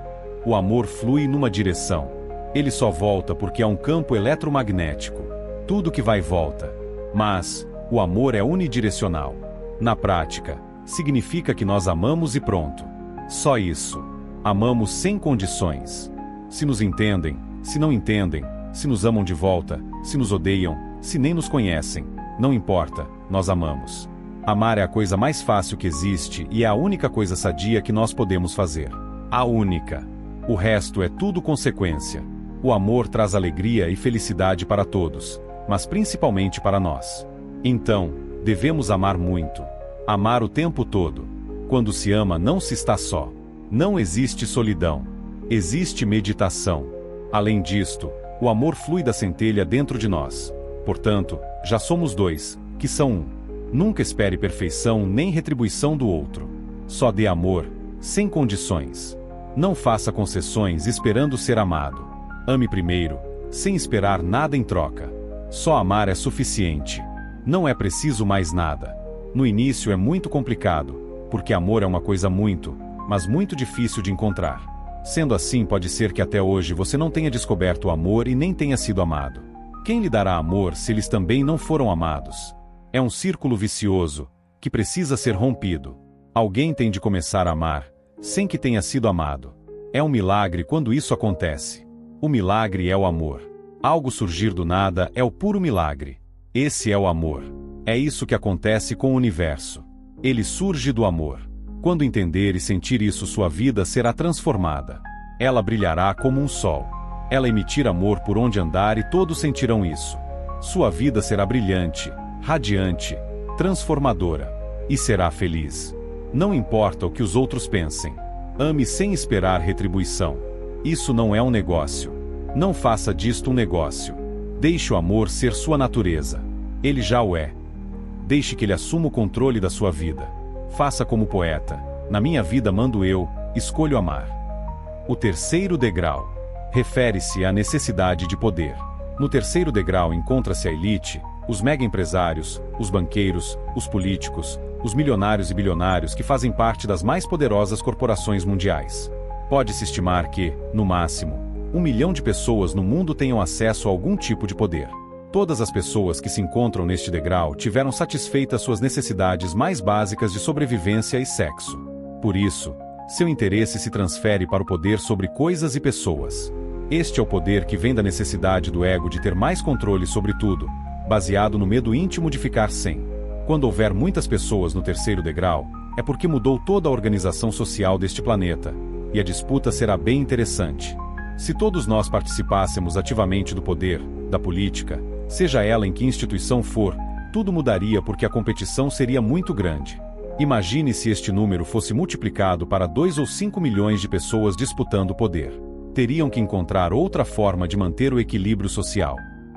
A: O amor flui numa direção. Ele só volta porque há um campo eletromagnético. Tudo que vai volta. Mas o amor é unidirecional. Na prática, significa que nós amamos e pronto. Só isso. Amamos sem condições. Se nos entendem, se não entendem, se nos amam de volta, se nos odeiam, se nem nos conhecem, não importa, nós amamos. Amar é a coisa mais fácil que existe e é a única coisa sadia que nós podemos fazer. A única. O resto é tudo consequência. O amor traz alegria e felicidade para todos, mas principalmente para nós. Então, devemos amar muito. Amar o tempo todo. Quando se ama, não se está só. Não existe solidão. Existe meditação. Além disto, o amor flui da centelha dentro de nós. Portanto, já somos dois, que são um. Nunca espere perfeição nem retribuição do outro. Só dê amor, sem condições. Não faça concessões esperando ser amado. Ame primeiro, sem esperar nada em troca. Só amar é suficiente. Não é preciso mais nada. No início é muito complicado, porque amor é uma coisa muito, mas muito difícil de encontrar. Sendo assim, pode ser que até hoje você não tenha descoberto o amor e nem tenha sido amado. Quem lhe dará amor se eles também não foram amados? É um círculo vicioso, que precisa ser rompido. Alguém tem de começar a amar, sem que tenha sido amado. É um milagre quando isso acontece. O milagre é o amor. Algo surgir do nada é o puro milagre. Esse é o amor. É isso que acontece com o universo. Ele surge do amor. Quando entender e sentir isso, sua vida será transformada. Ela brilhará como um sol. Ela emitirá amor por onde andar e todos sentirão isso. Sua vida será brilhante, radiante, transformadora. E será feliz. Não importa o que os outros pensem. Ame sem esperar retribuição. Isso não é um negócio. Não faça disto um negócio. Deixe o amor ser sua natureza. Ele já o é. Deixe que ele assuma o controle da sua vida. Faça como poeta. Na minha vida mando eu, escolho amar. O terceiro degrau. Refere-se à necessidade de poder. No terceiro degrau encontra-se a elite, os mega-empresários, os banqueiros, os políticos, os milionários e bilionários que fazem parte das mais poderosas corporações mundiais. Pode-se estimar que, no máximo, 1 milhão de pessoas no mundo tenham acesso a algum tipo de poder. Todas as pessoas que se encontram neste degrau tiveram satisfeitas suas necessidades mais básicas de sobrevivência e sexo. Por isso, seu interesse se transfere para o poder sobre coisas e pessoas. Este é o poder que vem da necessidade do ego de ter mais controle sobre tudo, baseado no medo íntimo de ficar sem. Quando houver muitas pessoas no terceiro degrau, é porque mudou toda a organização social deste planeta, e a disputa será bem interessante. Se todos nós participássemos ativamente do poder, da política, seja ela em que instituição for, tudo mudaria porque a competição seria muito grande. Imagine se este número fosse multiplicado para 2 ou 5 milhões de pessoas disputando o poder. Teriam que encontrar outra forma de manter o equilíbrio social.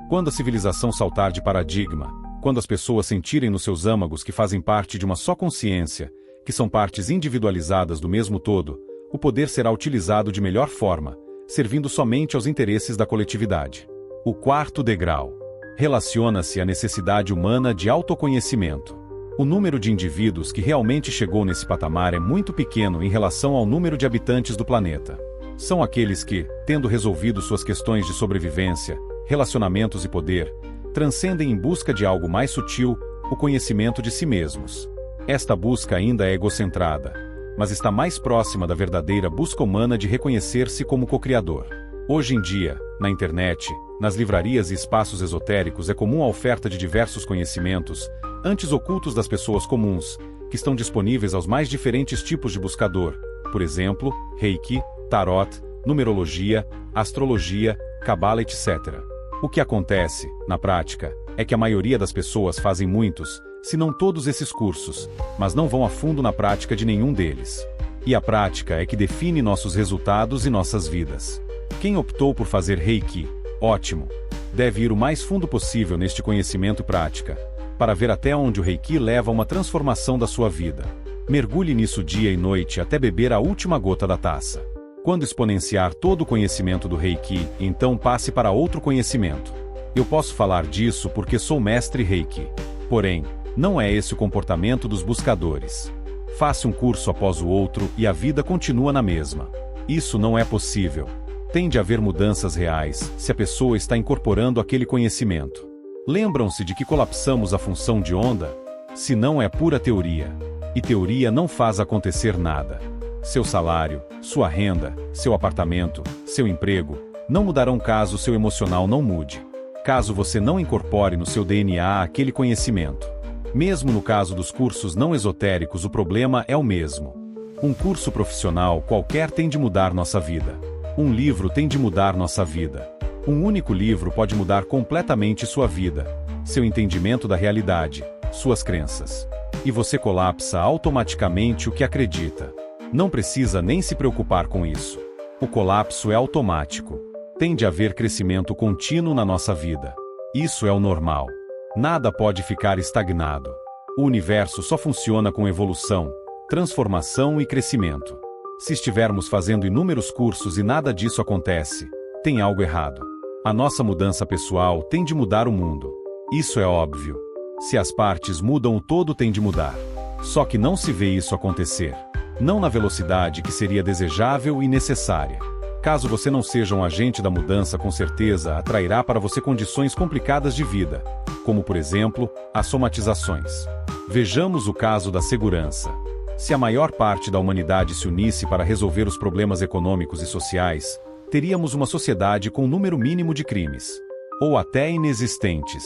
A: Quando a civilização saltar de paradigma, Quando as pessoas sentirem nos seus âmagos que fazem parte de uma só consciência, que são partes individualizadas do mesmo todo, o poder será utilizado de melhor forma, servindo somente aos interesses da coletividade. O quarto degrau relaciona-se à necessidade humana de autoconhecimento. O número de indivíduos que realmente chegou nesse patamar é muito pequeno em relação ao número de habitantes do planeta. São aqueles que, tendo resolvido suas questões de sobrevivência, relacionamentos e poder, transcendem em busca de algo mais sutil, o conhecimento de si mesmos. Esta busca ainda é egocentrada, mas está mais próxima da verdadeira busca humana de reconhecer-se como co-criador. Hoje em dia, na internet, nas livrarias e espaços esotéricos é comum a oferta de diversos conhecimentos, antes ocultos das pessoas comuns, que estão disponíveis aos mais diferentes tipos de buscador, por exemplo, Reiki, Tarot, Numerologia, Astrologia, Cabala, etc. O que acontece, na prática, é que a maioria das pessoas fazem muitos, se não todos esses cursos, mas não vão a fundo na prática de nenhum deles. E a prática é que define nossos resultados e nossas vidas. Quem optou por fazer Reiki, ótimo, deve ir o mais fundo possível neste conhecimento e prática, para ver até onde o Reiki leva a uma transformação da sua vida. Mergulhe nisso dia e noite até beber a última gota da taça. Quando exponenciar todo o conhecimento do Reiki, então passe para outro conhecimento. Eu posso falar disso porque sou mestre Reiki. Porém, não é esse o comportamento dos buscadores. Faça um curso após o outro e a vida continua na mesma. Isso não é possível. Tem de haver mudanças reais se a pessoa está incorporando aquele conhecimento. Lembram-se de que colapsamos a função de onda? Se não é pura teoria. E teoria não faz acontecer nada. Seu salário, sua renda, seu apartamento, seu emprego, não mudarão caso seu emocional não mude. Caso você não incorpore no seu DNA aquele conhecimento. Mesmo no caso dos cursos não esotéricos, o problema é o mesmo. Um curso profissional qualquer tem de mudar nossa vida. Um livro tem de mudar nossa vida. Um único livro pode mudar completamente sua vida, seu entendimento da realidade, suas crenças. E você colapsa automaticamente o que acredita. Não precisa nem se preocupar com isso. O colapso é automático. Tem de haver crescimento contínuo na nossa vida. Isso é o normal. Nada pode ficar estagnado. O universo só funciona com evolução, transformação e crescimento. Se estivermos fazendo inúmeros cursos e nada disso acontece, tem algo errado. A nossa mudança pessoal tem de mudar o mundo. Isso é óbvio. Se as partes mudam, o todo tem de mudar. Só que não se vê isso acontecer. Não na velocidade que seria desejável e necessária. Caso você não seja um agente da mudança, com certeza atrairá para você condições complicadas de vida, como por exemplo, as somatizações. Vejamos o caso da segurança. Se a maior parte da humanidade se unisse para resolver os problemas econômicos e sociais, teríamos uma sociedade com um número mínimo de crimes, ou até inexistentes.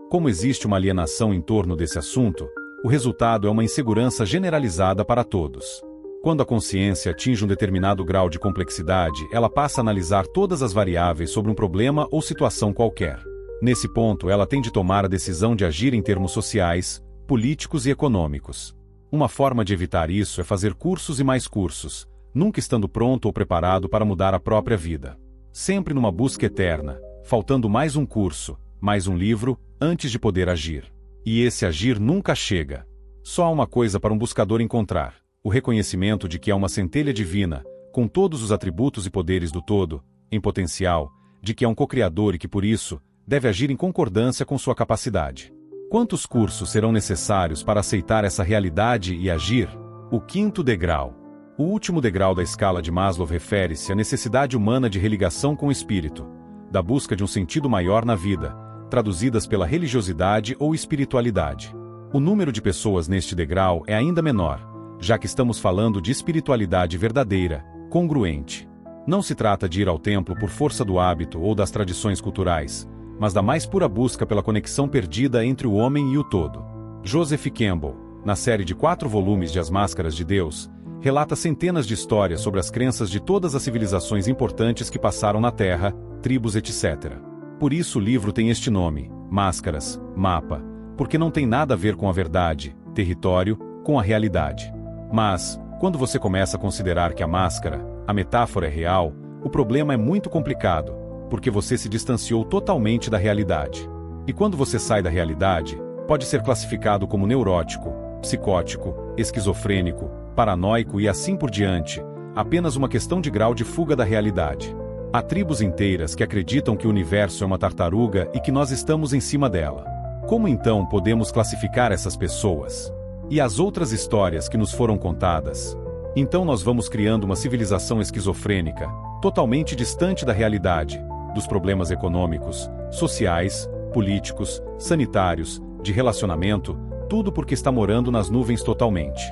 A: Como existe uma alienação em torno desse assunto, o resultado é uma insegurança generalizada para todos. Quando a consciência atinge um determinado grau de complexidade, ela passa a analisar todas as variáveis sobre um problema ou situação qualquer. Nesse ponto, ela tem de tomar a decisão de agir em termos sociais, políticos e econômicos. Uma forma de evitar isso é fazer cursos e mais cursos, nunca estando pronto ou preparado para mudar a própria vida. Sempre numa busca eterna, faltando mais um curso, mais um livro, antes de poder agir. E esse agir nunca chega. Só há uma coisa para um buscador encontrar: o reconhecimento de que é uma centelha divina, com todos os atributos e poderes do todo, em potencial, de que é um co-criador e que por isso, deve agir em concordância com sua capacidade. Quantos cursos serão necessários para aceitar essa realidade e agir? O quinto degrau. O último degrau da escala de Maslow refere-se à necessidade humana de religação com o espírito, da busca de um sentido maior na vida, traduzidas pela religiosidade ou espiritualidade. O número de pessoas neste degrau é ainda menor, já que estamos falando de espiritualidade verdadeira, congruente. Não se trata de ir ao templo por força do hábito ou das tradições culturais, mas da mais pura busca pela conexão perdida entre o homem e o todo. Joseph Campbell, na série de 4 volumes de As Máscaras de Deus, relata centenas de histórias sobre as crenças de todas as civilizações importantes que passaram na Terra, tribos, etc. Por isso o livro tem este nome, Máscaras, Mapa, porque não tem nada a ver com a verdade, território, com a realidade. Mas, quando você começa a considerar que a máscara, a metáfora é real, o problema é muito complicado, porque você se distanciou totalmente da realidade. E quando você sai da realidade, Pode ser classificado como neurótico, psicótico, esquizofrênico, paranoico e assim por diante, apenas uma questão de grau de fuga da realidade. Há tribos inteiras que acreditam que o universo é uma tartaruga e que nós estamos em cima dela. Como então podemos classificar essas pessoas? E as outras histórias que nos foram contadas? Então nós vamos criando uma civilização esquizofrênica, totalmente distante da realidade, dos problemas econômicos, sociais, políticos, sanitários, de relacionamento, tudo porque está morando nas nuvens totalmente.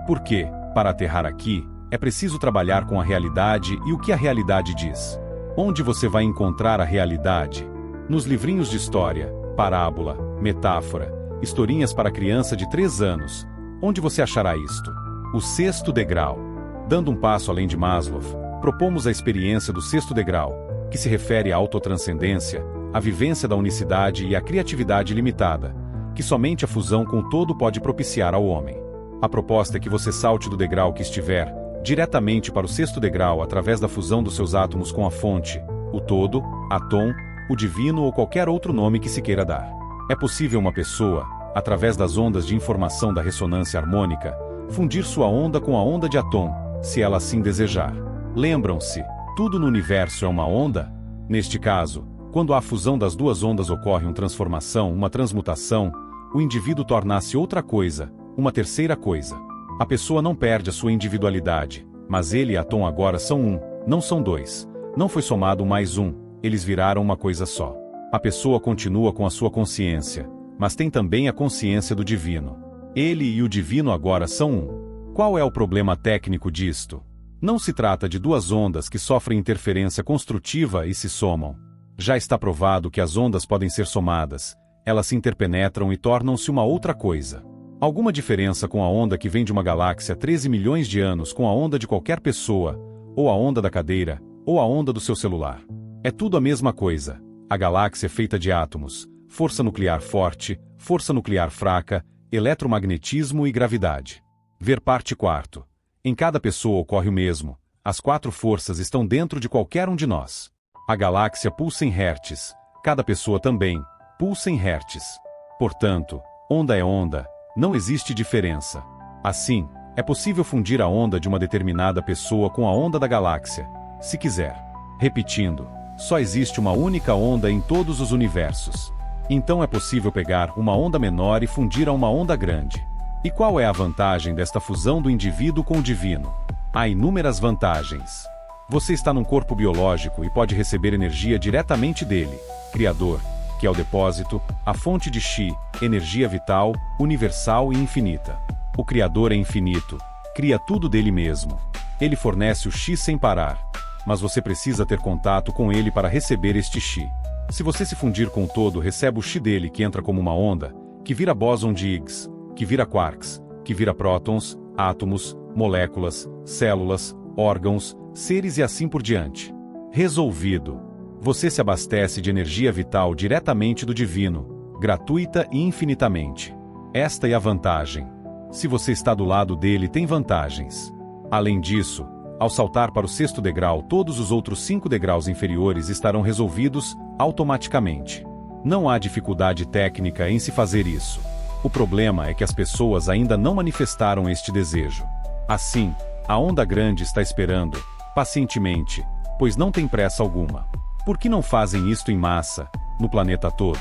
A: Porque, para aterrar aqui, é preciso trabalhar com a realidade e o que a realidade diz. Onde você vai encontrar a realidade? Nos livrinhos de história, parábola, metáfora, historinhas para criança de 3 anos. Onde você achará isto? O 6º degrau. Dando um passo além de Maslow, propomos a experiência do 6º degrau, que se refere à autotranscendência, à vivência da unicidade e à criatividade limitada, que somente a fusão com o todo pode propiciar ao homem. A proposta é que você salte do degrau que estiver, diretamente para o 6º degrau através da fusão dos seus átomos com a fonte, o todo, Atom, o divino ou qualquer outro nome que se queira dar. É possível uma pessoa, através das ondas de informação da ressonância harmônica, fundir sua onda com a onda de Atom, se ela assim desejar. Lembram-se, tudo no universo é uma onda? Neste caso, quando a fusão das duas ondas ocorre uma transformação, uma transmutação, o indivíduo torna-se outra coisa, uma terceira coisa. A pessoa não perde a sua individualidade, mas ele e Atom agora são um, não são dois. Não foi somado mais um, eles viraram uma coisa só. A pessoa continua com a sua consciência, mas tem também a consciência do divino. Ele e o divino agora são um. Qual é o problema técnico disto? Não se trata de duas ondas que sofrem interferência construtiva e se somam. Já está provado que as ondas podem ser somadas, elas se interpenetram e tornam-se uma outra coisa. Alguma diferença com a onda que vem de uma galáxia 13 milhões de anos com a onda de qualquer pessoa, ou a onda da cadeira, ou a onda do seu celular? É tudo a mesma coisa. A galáxia é feita de átomos, força nuclear forte, força nuclear fraca, eletromagnetismo e gravidade. Ver parte 4. Em cada pessoa ocorre o mesmo. As 4 forças estão dentro de qualquer um de nós. A galáxia pulsa em hertz. Cada pessoa também pulsa em hertz. Portanto, onda é onda, não existe diferença. Assim, é possível fundir a onda de uma determinada pessoa com a onda da galáxia, se quiser. Repetindo, só existe uma única onda em todos os universos. Então é possível pegar uma onda menor e fundir a uma onda grande. E qual é a vantagem desta fusão do indivíduo com o divino? Há inúmeras vantagens. Você está num corpo biológico e pode receber energia diretamente dele, Criador, que é o depósito, a fonte de Chi, energia vital, universal e infinita. O Criador é infinito, cria tudo dele mesmo. Ele fornece o Chi sem parar, mas você precisa ter contato com ele para receber este Chi. Se você se fundir com o todo, recebe o Chi dele que entra como uma onda, que vira bóson de Higgs, que vira quarks, que vira prótons, átomos, moléculas, células, órgãos, seres e assim por diante. Resolvido. Você se abastece de energia vital diretamente do divino, gratuita e infinitamente. Esta é a vantagem. Se você está do lado dele, tem vantagens. Além disso, ao saltar para o 6º degrau, todos os outros 5 degraus inferiores estarão resolvidos automaticamente. Não há dificuldade técnica em se fazer isso. O problema é que as pessoas ainda não manifestaram este desejo. Assim, a onda grande está esperando, pacientemente, pois não tem pressa alguma. Por que não fazem isto em massa, no planeta todo?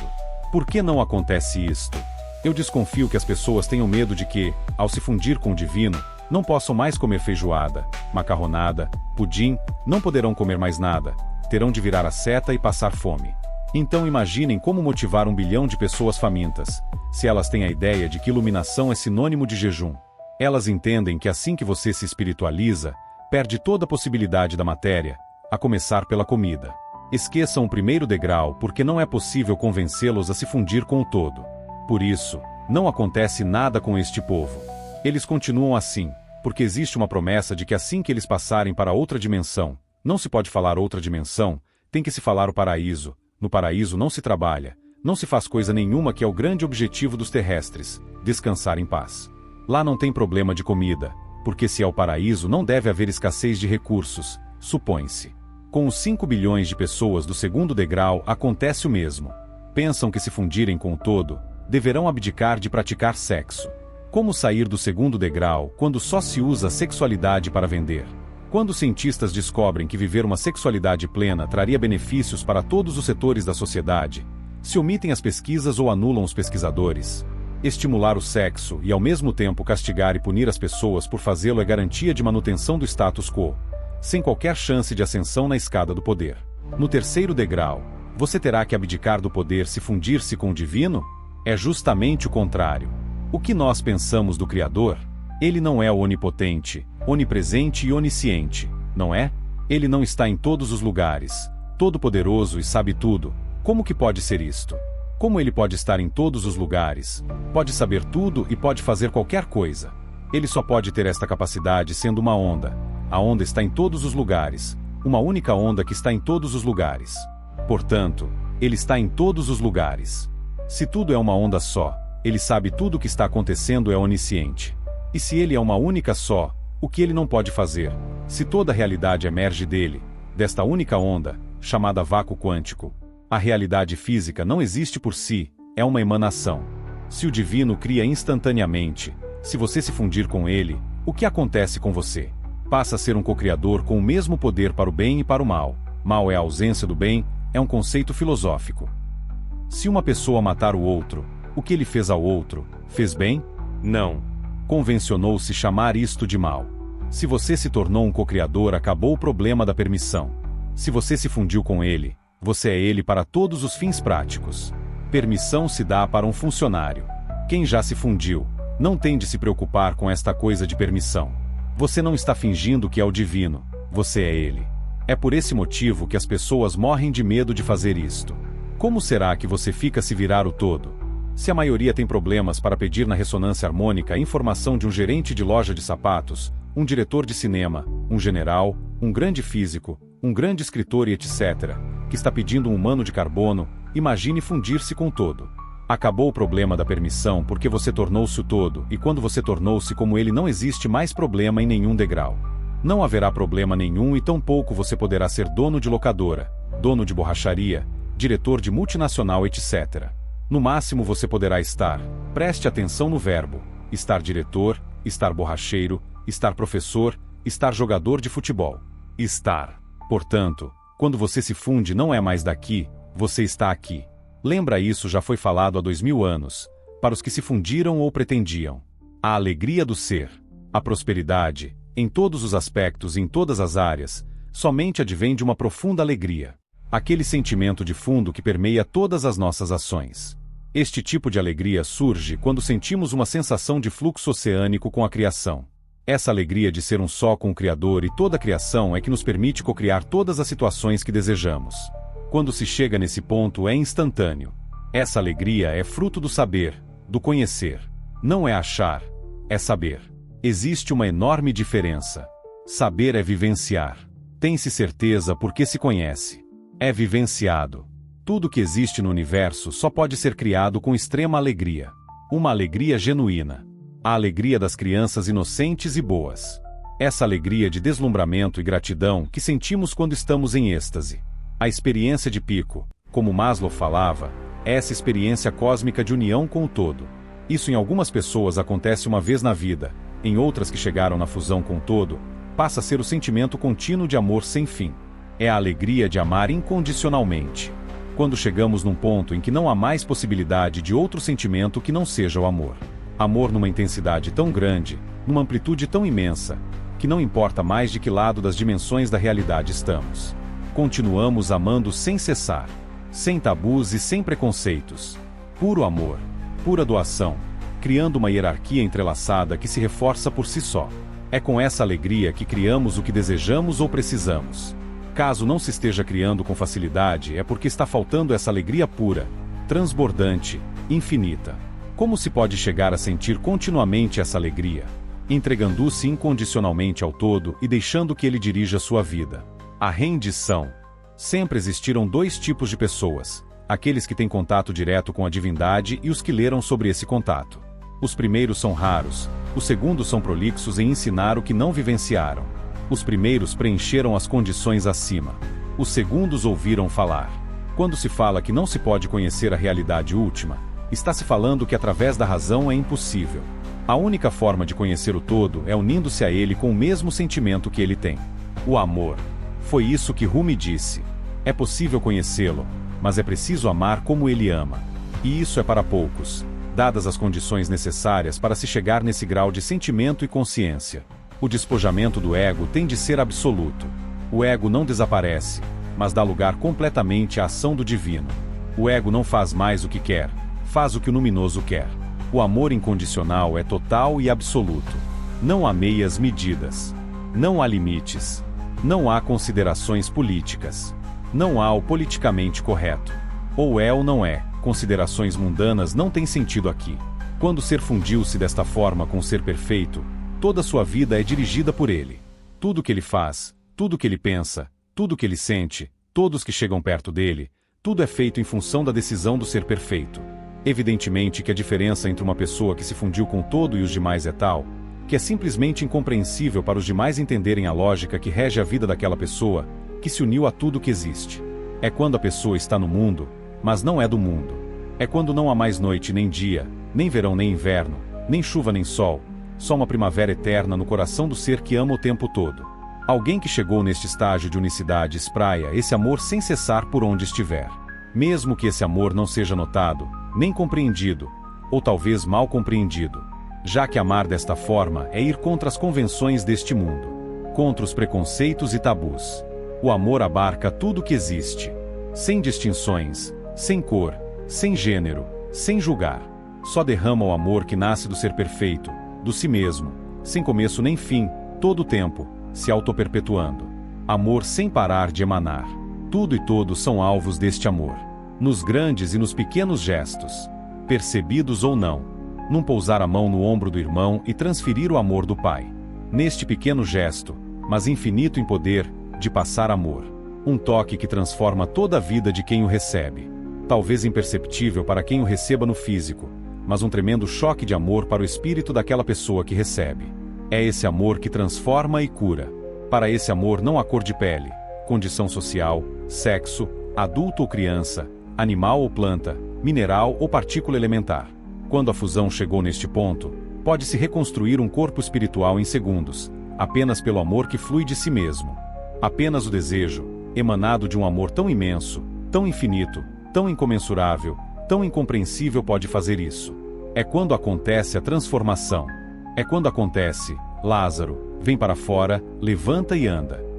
A: Por que não acontece isto? Eu desconfio que as pessoas tenham medo de que, ao se fundir com o divino, não possam mais comer feijoada, macarronada, pudim, não poderão comer mais nada, terão de virar a seta e passar fome. Então imaginem como motivar 1 bilhão de pessoas famintas, se elas têm a ideia de que iluminação é sinônimo de jejum. Elas entendem que assim que você se espiritualiza, perde toda a possibilidade da matéria, a começar pela comida. Esqueçam o 1º degrau porque não é possível convencê-los a se fundir com o todo. Por isso, não acontece nada com este povo. Eles continuam assim, porque existe uma promessa de que assim que eles passarem para outra dimensão, não se pode falar outra dimensão, tem que se falar o paraíso. No paraíso não se trabalha, não se faz coisa nenhuma, que é o grande objetivo dos terrestres, descansar em paz. Lá não tem problema de comida, porque se é o paraíso não deve haver escassez de recursos, supõe-se. Com os 5 bilhões de pessoas do 2º degrau acontece o mesmo. Pensam que se fundirem com o todo, Deverão abdicar de praticar sexo. Como sair do segundo degrau quando só se usa a sexualidade para vender? Quando cientistas descobrem que viver uma sexualidade plena traria benefícios para todos os setores da sociedade, se omitem as pesquisas ou anulam os pesquisadores. Estimular o sexo e ao mesmo tempo castigar e punir as pessoas por fazê-lo é garantia de manutenção do status quo, sem qualquer chance de ascensão na escada do poder. No terceiro degrau, você terá que abdicar do poder se fundir-se com o divino? É justamente o contrário. O que nós pensamos do Criador? Ele não é onipotente, onipresente e onisciente, não é? Ele não está em todos os lugares, todo-poderoso e sabe tudo. Como que pode ser isto? Como ele pode estar em todos os lugares, pode saber tudo e pode fazer qualquer coisa? Ele só pode ter esta capacidade sendo uma onda. A onda está em todos os lugares, uma única onda que está em todos os lugares. Portanto, ele está em todos os lugares. Se tudo é uma onda só, ele sabe tudo o que está acontecendo, é onisciente. E se ele é uma única só, o que ele não pode fazer? Se toda a realidade emerge dele, desta única onda, chamada vácuo quântico, a realidade física não existe por si, é uma emanação. Se o divino cria instantaneamente, se você se fundir com ele, o que acontece com você? Passa a ser um co-criador com o mesmo poder para o bem e para o mal. Mal é a ausência do bem, é um conceito filosófico. Se uma pessoa matar o outro, o que ele fez ao outro, fez bem? Não. Convencionou-se chamar isto de mal. Se você se tornou um co-criador, acabou o problema da permissão. Se você se fundiu com ele, você é ele para todos os fins práticos. Permissão se dá para um funcionário. Quem já se fundiu, não tem de se preocupar com esta coisa de permissão. Você não está fingindo que é o divino, você é ele. É por esse motivo que as pessoas morrem de medo de fazer isto. Como será que você fica se virar o todo? Se a maioria tem problemas para pedir na ressonância harmônica a informação de um gerente de loja de sapatos, um diretor de cinema, um general, um grande físico, um grande escritor e etc., que está pedindo um humano de carbono, imagine fundir-se com o todo. Acabou o problema da permissão porque você tornou-se o todo, e quando você tornou-se como ele não existe mais problema em nenhum degrau. Não haverá problema nenhum e tampouco você poderá ser dono de locadora, dono de borracharia, diretor de multinacional, etc. No máximo você poderá estar, preste atenção no verbo, estar diretor, estar borracheiro, estar professor, estar jogador de futebol. Estar. Portanto, quando você se funde não é mais daqui, você está aqui. Lembra, isso já foi falado há 2000 anos, para os que se fundiram ou pretendiam. A alegria do ser, a prosperidade, em todos os aspectos e em todas as áreas, somente advém de uma profunda alegria. Aquele sentimento de fundo que permeia todas as nossas ações. Este tipo de alegria surge quando sentimos uma sensação de fluxo oceânico com a criação. Essa alegria de ser um só com o Criador e toda a criação é que nos permite cocriar todas as situações que desejamos. Quando se chega nesse ponto é instantâneo. Essa alegria é fruto do saber, do conhecer. Não é achar, é saber. Existe uma enorme diferença. Saber é vivenciar. Tem-se certeza porque se conhece. É vivenciado. Tudo que existe no universo só pode ser criado com extrema alegria. Uma alegria genuína. A alegria das crianças inocentes e boas. Essa alegria de deslumbramento e gratidão que sentimos quando estamos em êxtase. A experiência de pico, como Maslow falava, é essa experiência cósmica de união com o todo. Isso em algumas pessoas acontece uma vez na vida, em outras que chegaram na fusão com o todo, passa a ser o sentimento contínuo de amor sem fim. É a alegria de amar incondicionalmente. Quando chegamos num ponto em que não há mais possibilidade de outro sentimento que não seja o amor. Amor numa intensidade tão grande, numa amplitude tão imensa, que não importa mais de que lado das dimensões da realidade estamos. Continuamos amando sem cessar, sem tabus e sem preconceitos. Puro amor, pura doação, criando uma hierarquia entrelaçada que se reforça por si só. É com essa alegria que criamos o que desejamos ou precisamos. Caso não se esteja criando com facilidade, é porque está faltando essa alegria pura, transbordante, infinita. Como se pode chegar a sentir continuamente essa alegria? Entregando-se incondicionalmente ao todo e deixando que ele dirija sua vida. A rendição. Sempre existiram dois tipos de pessoas: aqueles que têm contato direto com a divindade e os que leram sobre esse contato. Os primeiros são raros, os segundos são prolixos em ensinar o que não vivenciaram. Os primeiros preencheram as condições acima. Os segundos ouviram falar. Quando se fala que não se pode conhecer a realidade última, Está se falando que através da razão é impossível. A única forma de conhecer o todo é unindo-se a ele com o mesmo sentimento que ele tem. O amor. Foi isso que Rumi disse. É possível conhecê-lo, mas é preciso amar como ele ama. E isso é para poucos, dadas as condições necessárias para se chegar nesse grau de sentimento e consciência. O despojamento do ego tem de ser absoluto. O ego não desaparece, mas dá lugar completamente à ação do divino. O ego não faz mais o que quer, faz o que o luminoso quer. O amor incondicional é total e absoluto. Não há meias medidas. Não há limites. Não há considerações políticas. Não há o politicamente correto. Ou é ou não é. Considerações mundanas não têm sentido aqui. Quando o ser fundiu-se desta forma com o ser perfeito, toda sua vida é dirigida por ele. Tudo que ele faz, tudo que ele pensa, tudo que ele sente, todos que chegam perto dele, tudo é feito em função da decisão do ser perfeito. Evidentemente que a diferença entre uma pessoa que se fundiu com todo e os demais é tal, que é simplesmente incompreensível para os demais entenderem a lógica que rege a vida daquela pessoa, que se uniu a tudo que existe. É quando a pessoa está no mundo, mas não é do mundo. É quando não há mais noite nem dia, nem verão nem inverno, nem chuva nem sol, só uma primavera eterna no coração do ser que ama o tempo todo. Alguém que chegou neste estágio de unicidade espraia esse amor sem cessar por onde estiver. Mesmo que esse amor não seja notado, nem compreendido, ou talvez mal compreendido, já que amar desta forma é ir contra as convenções deste mundo, contra os preconceitos e tabus. O amor abarca tudo que existe, sem distinções, sem cor, sem gênero, sem julgar. Só derrama o amor que nasce do ser perfeito, do si mesmo, sem começo nem fim, todo o tempo, se autoperpetuando. Amor sem parar de emanar. Tudo e todos são alvos deste amor. Nos grandes e nos pequenos gestos, percebidos ou não, num pousar a mão no ombro do irmão e transferir o amor do Pai. Neste pequeno gesto, mas infinito em poder, de passar amor. Um toque que transforma toda a vida de quem o recebe. Talvez imperceptível para quem o receba no físico, mas um tremendo choque de amor para o espírito daquela pessoa que recebe. É esse amor que transforma e cura. Para esse amor não há cor de pele, condição social, sexo, adulto ou criança, animal ou planta, mineral ou partícula elementar. Quando a fusão chegou neste ponto, pode-se reconstruir um corpo espiritual em segundos, apenas pelo amor que flui de si mesmo. Apenas o desejo, emanado de um amor tão imenso, tão infinito, tão incomensurável, tão incompreensível pode fazer isso. É quando acontece a transformação. É quando acontece, Lázaro, vem para fora, levanta e anda.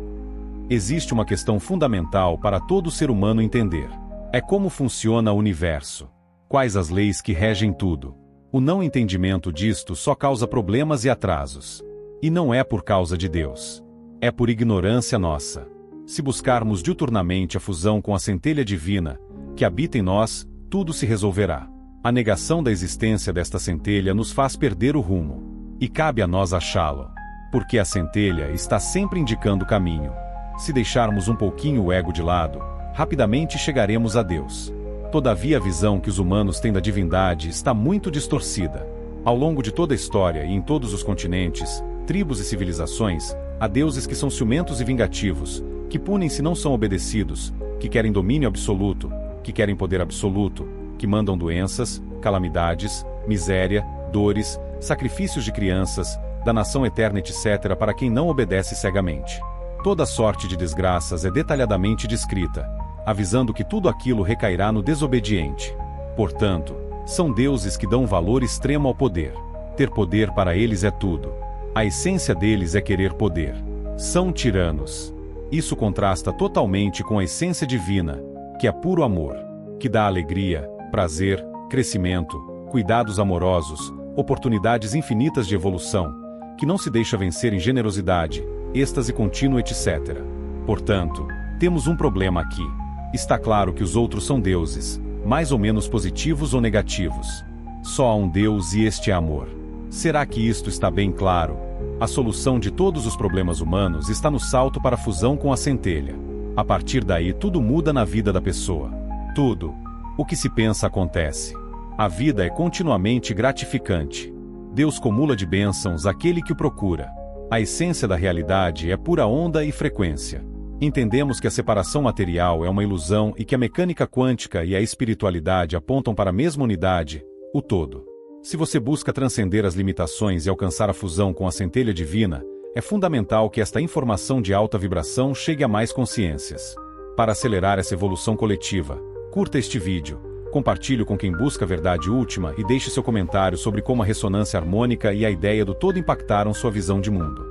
A: Existe uma questão fundamental para todo ser humano entender. É como funciona o universo. Quais as leis que regem tudo. O não entendimento disto só causa problemas e atrasos. E não é por causa de Deus. É por ignorância nossa. Se buscarmos diuturnamente a fusão com a centelha divina, que habita em nós, tudo se resolverá. A negação da existência desta centelha nos faz perder o rumo. E cabe a nós achá-lo. Porque a centelha está sempre indicando o caminho. Se deixarmos um pouquinho o ego de lado, rapidamente chegaremos a Deus. Todavia a visão que os humanos têm da divindade está muito distorcida. Ao longo de toda a história e em todos os continentes, tribos e civilizações, há deuses que são ciumentos e vingativos, que punem se não são obedecidos, que querem domínio absoluto, que querem poder absoluto, que mandam doenças, calamidades, miséria, dores, sacrifícios de crianças, da nação eterna etc. para quem não obedece cegamente. Toda sorte de desgraças é detalhadamente descrita, avisando que tudo aquilo recairá no desobediente. Portanto, são deuses que dão valor extremo ao poder. Ter poder para eles é tudo. A essência deles é querer poder. São tiranos. Isso contrasta totalmente com a essência divina, que é puro amor, que dá alegria, prazer, crescimento, cuidados amorosos, oportunidades infinitas de evolução, que não se deixa vencer em generosidade, êxtase contínuo etc. Portanto, temos um problema aqui. Está claro que os outros são deuses, mais ou menos positivos ou negativos. Só há um Deus e este é amor. Será que isto está bem claro? A solução de todos os problemas humanos está no salto para a fusão com a centelha. A partir daí tudo muda na vida da pessoa. Tudo. O que se pensa acontece. A vida é continuamente gratificante. Deus cumula de bênçãos aquele que o procura. A essência da realidade é pura onda e frequência. Entendemos que a separação material é uma ilusão e que a mecânica quântica e a espiritualidade apontam para a mesma unidade, o todo. Se você busca transcender as limitações e alcançar a fusão com a centelha divina, é fundamental que esta informação de alta vibração chegue a mais consciências. Para acelerar essa evolução coletiva, curta este vídeo, compartilhe com quem busca a verdade última e deixe seu comentário sobre como a ressonância harmônica e a ideia do todo impactaram sua visão de mundo.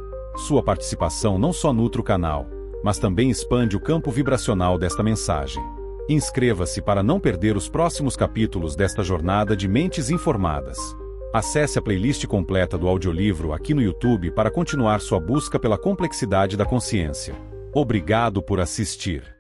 A: Sua participação não só nutre o canal, mas também expande o campo vibracional desta mensagem. Inscreva-se para não perder os próximos capítulos desta jornada de mentes informadas. Acesse a playlist completa do audiolivro aqui no YouTube para continuar sua busca pela complexidade da consciência. Obrigado por assistir.